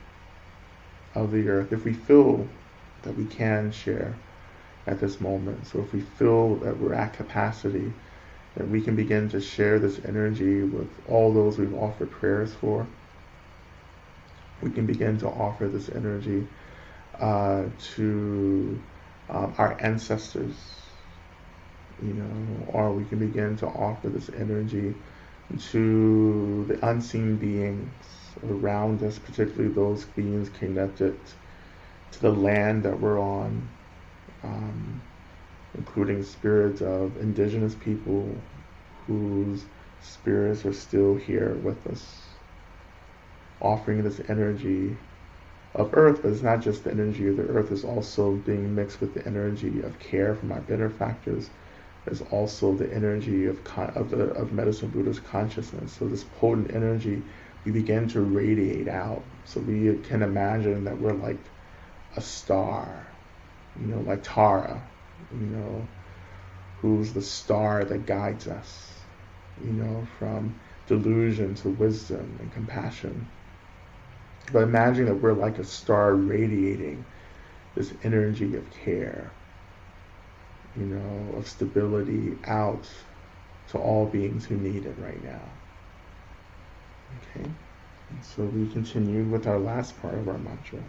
of the earth if we feel that we can share at this moment. So if we feel that we're at capacity, that we can begin to share this energy with all those we've offered prayers for. We can begin to offer this energy to our ancestors, or we can begin to offer this energy to the unseen beings around us, particularly those beings connected to the land that we're on, including spirits of indigenous people whose spirits are still here with us, offering this energy of earth. But it's not just the energy of the earth, it's also being mixed with the energy of care from our benefactors. There's also the energy of Medicine Buddha's consciousness. So this potent energy, we begin to radiate out. So we can imagine that we're like a star, like Tara, who's the star that guides us, from delusion to wisdom and compassion. But imagine that we're like a star radiating this energy of care, of stability out to all beings who need it right now. Okay, and so we continue with our last part of our mantra.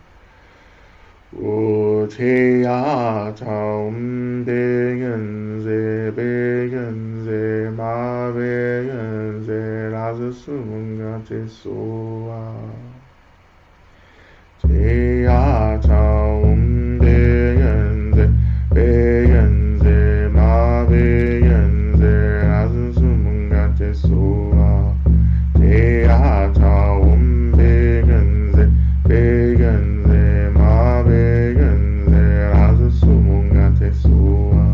O Teata Om Beganze Beganze Ma Beganze Rasa Sumungate Soa Teata Om Beganze Beganze Ma Beganze Rasa Sumungate Soa Teata Om Beganze Beganze Ma Beganze Rasa Sumungate Soa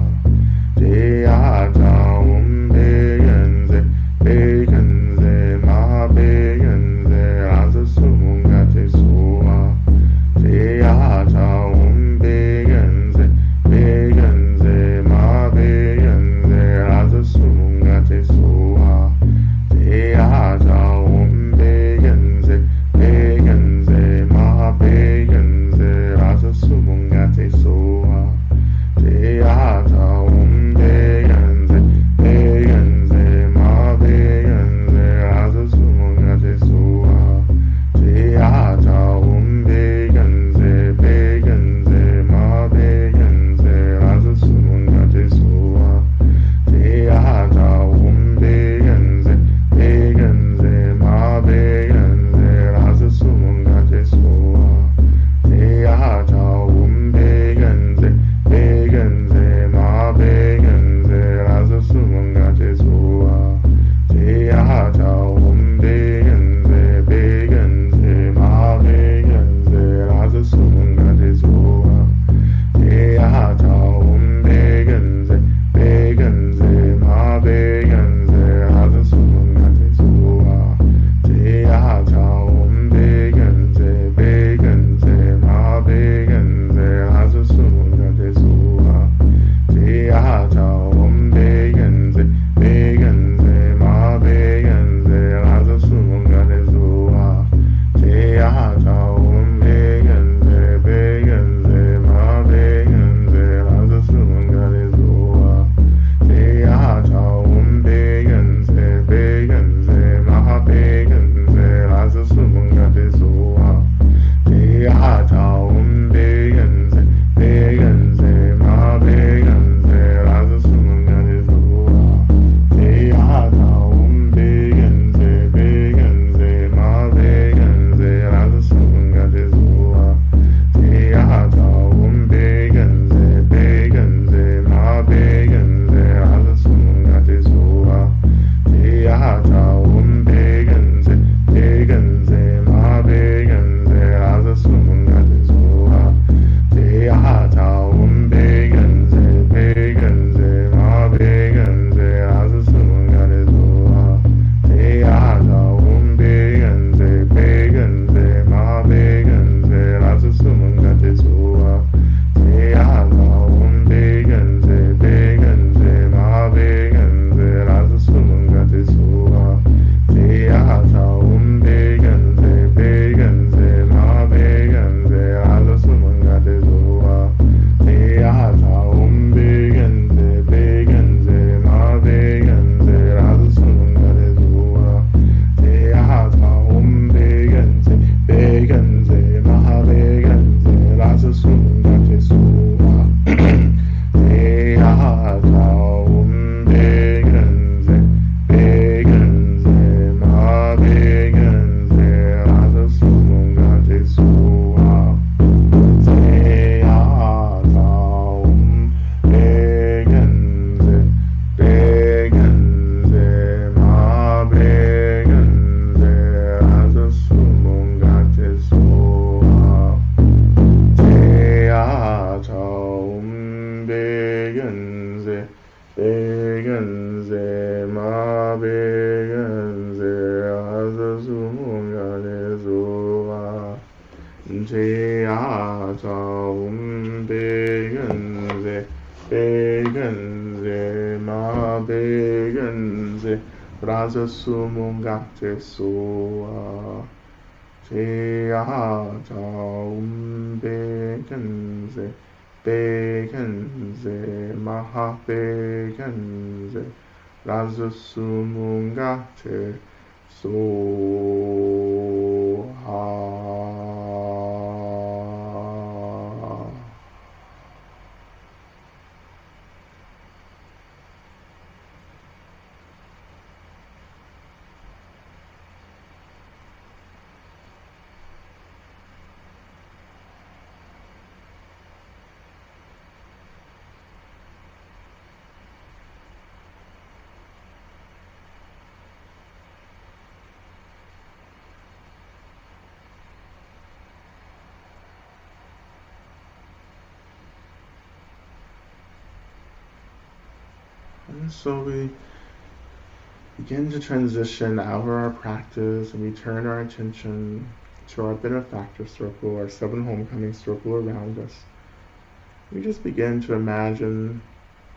Teata Om Beganze Beganze Ma Beganze Rasa begenze, begenze, ma begenze, rasa sumungate soa, te aha begenze, begenze, maha begenze, rasa sumungate soha. And so we begin to transition out of our practice and we turn our attention to our benefactor circle, our 7 homecoming circle around us. We just begin to imagine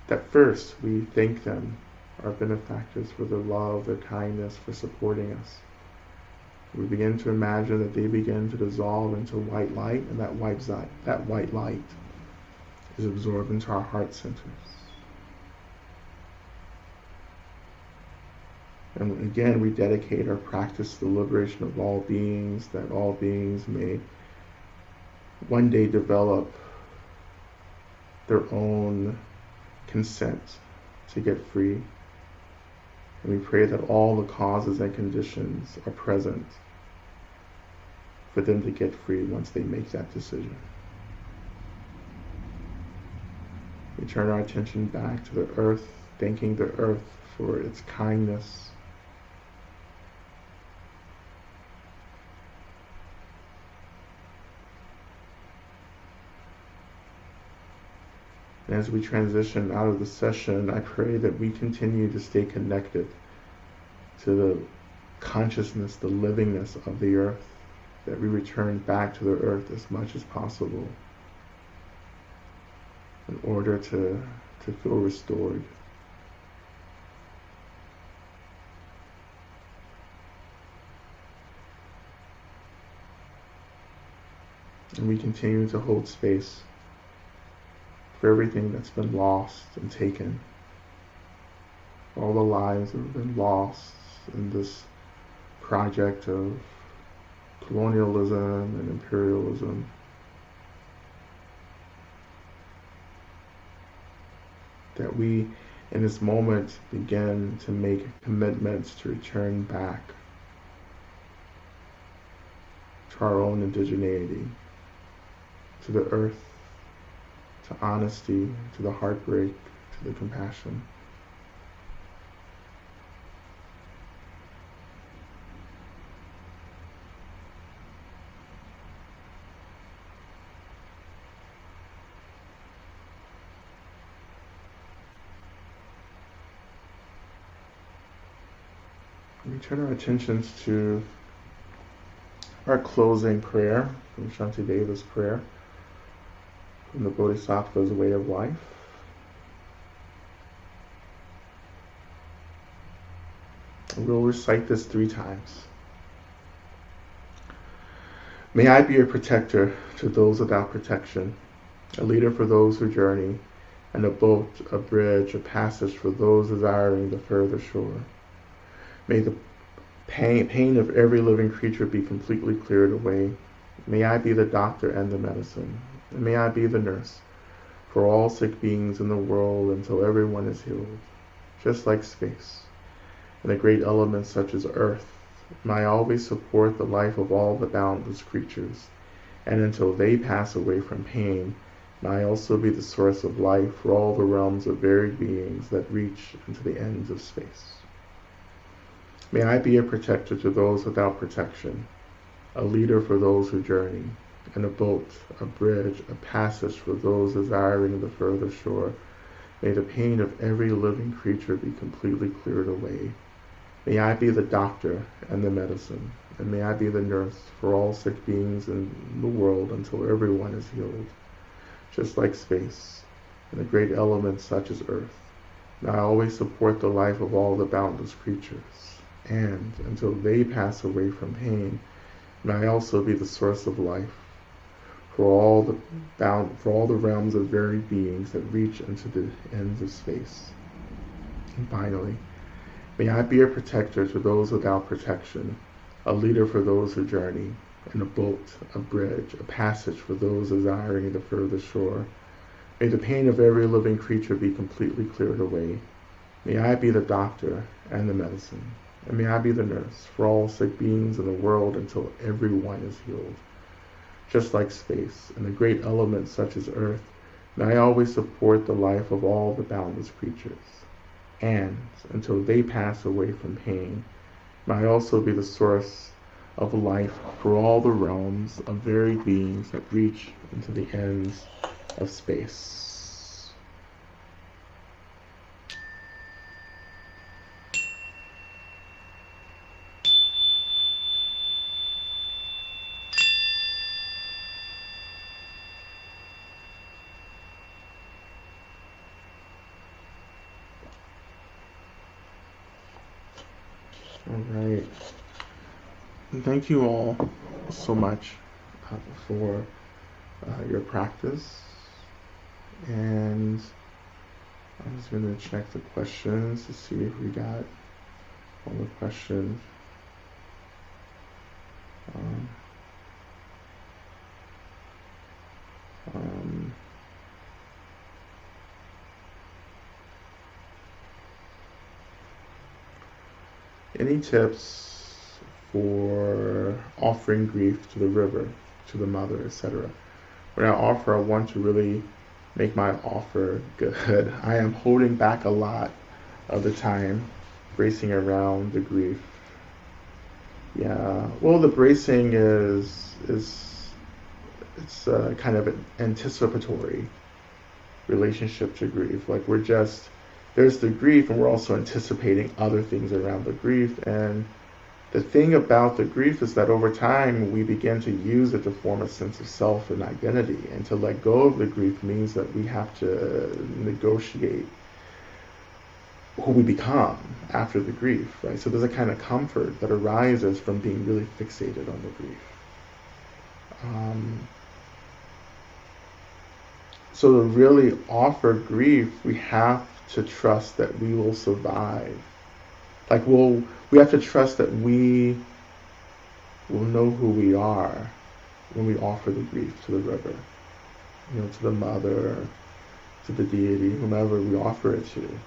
that first we thank them, our benefactors, for their love, their kindness, for supporting us. We begin to imagine that they begin to dissolve into white light, and that white light is absorbed into our heart centers. And again, we dedicate our practice to the liberation of all beings, that all beings may one day develop their own consent to get free. And we pray that all the causes and conditions are present for them to get free once they make that decision. We turn our attention back to the earth, thanking the earth for its kindness, and as we transition out of the session, I pray that we continue to stay connected to the consciousness, the livingness of the earth, that we return back to the earth as much as possible in order to feel restored. And we continue to hold space for everything that's been lost and taken, all the lives that have been lost in this project of colonialism and imperialism. That we, in this moment, begin to make commitments to return back to our own indigeneity, to the earth, to honesty, to the heartbreak, to the compassion. We turn our attentions to our closing prayer from Shantideva's prayer, from the Bodhisattva's way of life. And we'll recite this 3 times. May I be a protector to those without protection, a leader for those who journey, and a boat, a bridge, a passage for those desiring the further shore. May the pain of every living creature be completely cleared away. May I be the doctor and the medicine, and may I be the nurse for all sick beings in the world until everyone is healed, just like space. And the great elements such as earth, may I always support the life of all the boundless creatures, and until they pass away from pain, may I also be the source of life for all the realms of varied beings that reach into the ends of space. May I be a protector to those without protection, a leader for those who journey, and a boat, a bridge, a passage for those desiring the further shore. May the pain of every living creature be completely cleared away. May I be the doctor and the medicine, and may I be the nurse for all sick beings in the world until everyone is healed, just like space, and the great elements such as earth. May I always support the life of all the boundless creatures, and until they pass away from pain, may I also be the source of life for all the realms of varied beings that reach into the ends of space. And finally, may I be a protector to those without protection, a leader for those who journey, and a boat, a bridge, a passage for those desiring the further shore. May the pain of every living creature be completely cleared away. May I be the doctor and the medicine, and may I be the nurse for all sick beings in the world until everyone is healed. Just like space and the great elements such as earth, may I always support the life of all the boundless creatures. And until they pass away from pain, may I also be the source of life for all the realms of varied beings that reach into the ends of space. All right. Thank you all so much for your practice. And I'm just going to check the questions to see if we got all the questions. Any tips for offering grief to the river, to the mother, etc.? When I offer, I want to really make my offer good. I am holding back a lot of the time, bracing around the grief. Yeah, well, the bracing is it's kind of an anticipatory relationship to grief. Like there's the grief, and we're also anticipating other things around the grief. And the thing about the grief is that over time we begin to use it to form a sense of self and identity. And to let go of the grief means that we have to negotiate who we become after the grief, right? So there's a kind of comfort that arises from being really fixated on the grief. So to really offer grief, we have to trust that we will survive. Like we have to trust that we will know who we are when we offer the grief to the river, to the mother, to the deity, whomever we offer it to,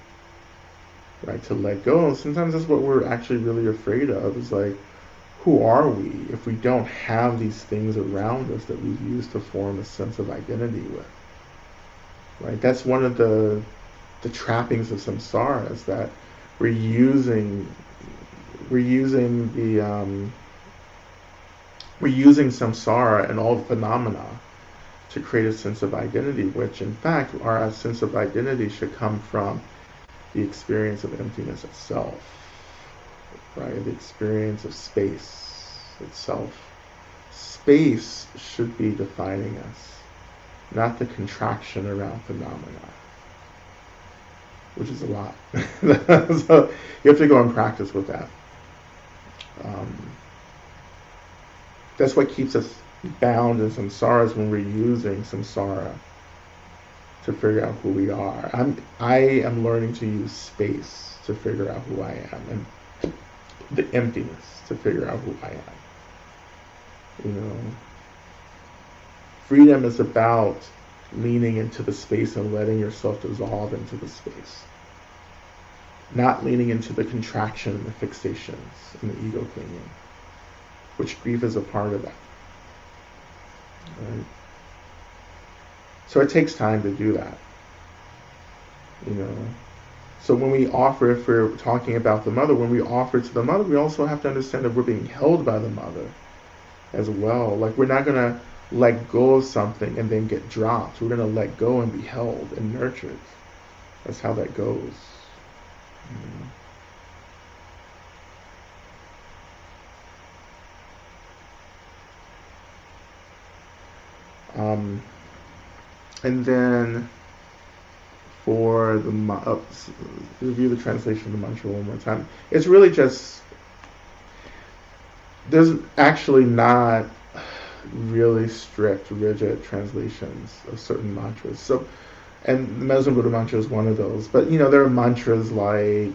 right? To let go. And sometimes that's what we're actually really afraid of, is like, who are we if we don't have these things around us that we use to form a sense of identity with, right? That's one of the trappings of samsara, is that we're using samsara and all the phenomena to create a sense of identity, which in fact our sense of identity should come from the experience of emptiness itself, right? The experience of space itself. Space should be defining us, not the contraction around phenomena, which is a lot. So you have to go and practice with that. That's what keeps us bound in samsara, is when we're using samsara to figure out who we are. I am learning to use space to figure out who I am, and the emptiness to figure out who I am. Freedom is about leaning into the space and letting yourself dissolve into the space, not leaning into the contraction and the fixations and the ego clinging, which grief is a part of that. Right? So it takes time to do that. So when we offer, if we're talking about the mother, when we offer to the mother, we also have to understand that we're being held by the mother as well. Like, we're not going to let go of something and then get dropped. We're going to let go and be held and nurtured. That's how that goes. And then for the review the translation of the mantra one more time. It's really just, there's actually not really strict, rigid translations of certain mantras. So, and the Medicine Buddha mantra is one of those. But there are mantras like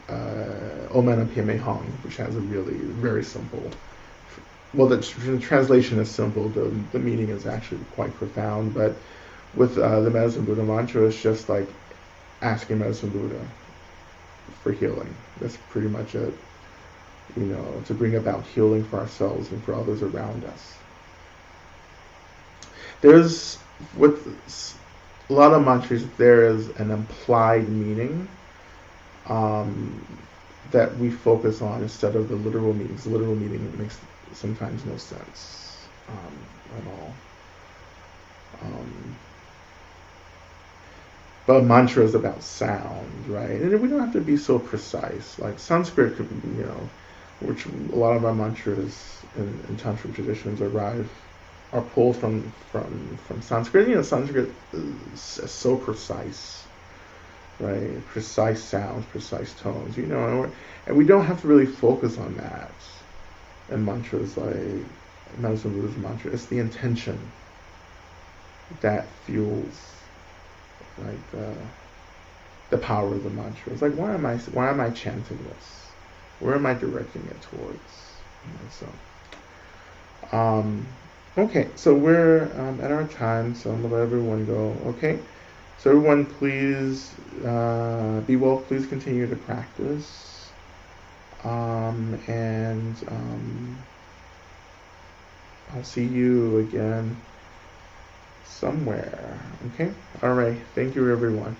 Om Mani Padme Hum, which has a really very simple. Well, the translation is simple. The meaning is actually quite profound. But with the Medicine Buddha mantra, it's just like asking Medicine Buddha for healing. That's pretty much it. To bring about healing for ourselves and for others around us. There's, with a lot of mantras, there is an implied meaning that we focus on instead of the literal meanings. The literal meaning makes sometimes no sense at all. But mantra is about sound, right? And we don't have to be so precise. Like Sanskrit, which a lot of our mantras in Tantra traditions are pulled from Sanskrit. Sanskrit is so precise, right? Precise sounds, precise tones, and we don't have to really focus on that in mantras like Medicine Buddha's mantra. It's the intention that fuels the power of the mantra. It's like, why am I chanting this? Where am I directing it towards? Okay, so we're at our time, so I'm gonna let everyone go. Okay, so everyone, please be well. Please continue to practice, and I'll see you again somewhere. Okay, all right. Thank you, everyone.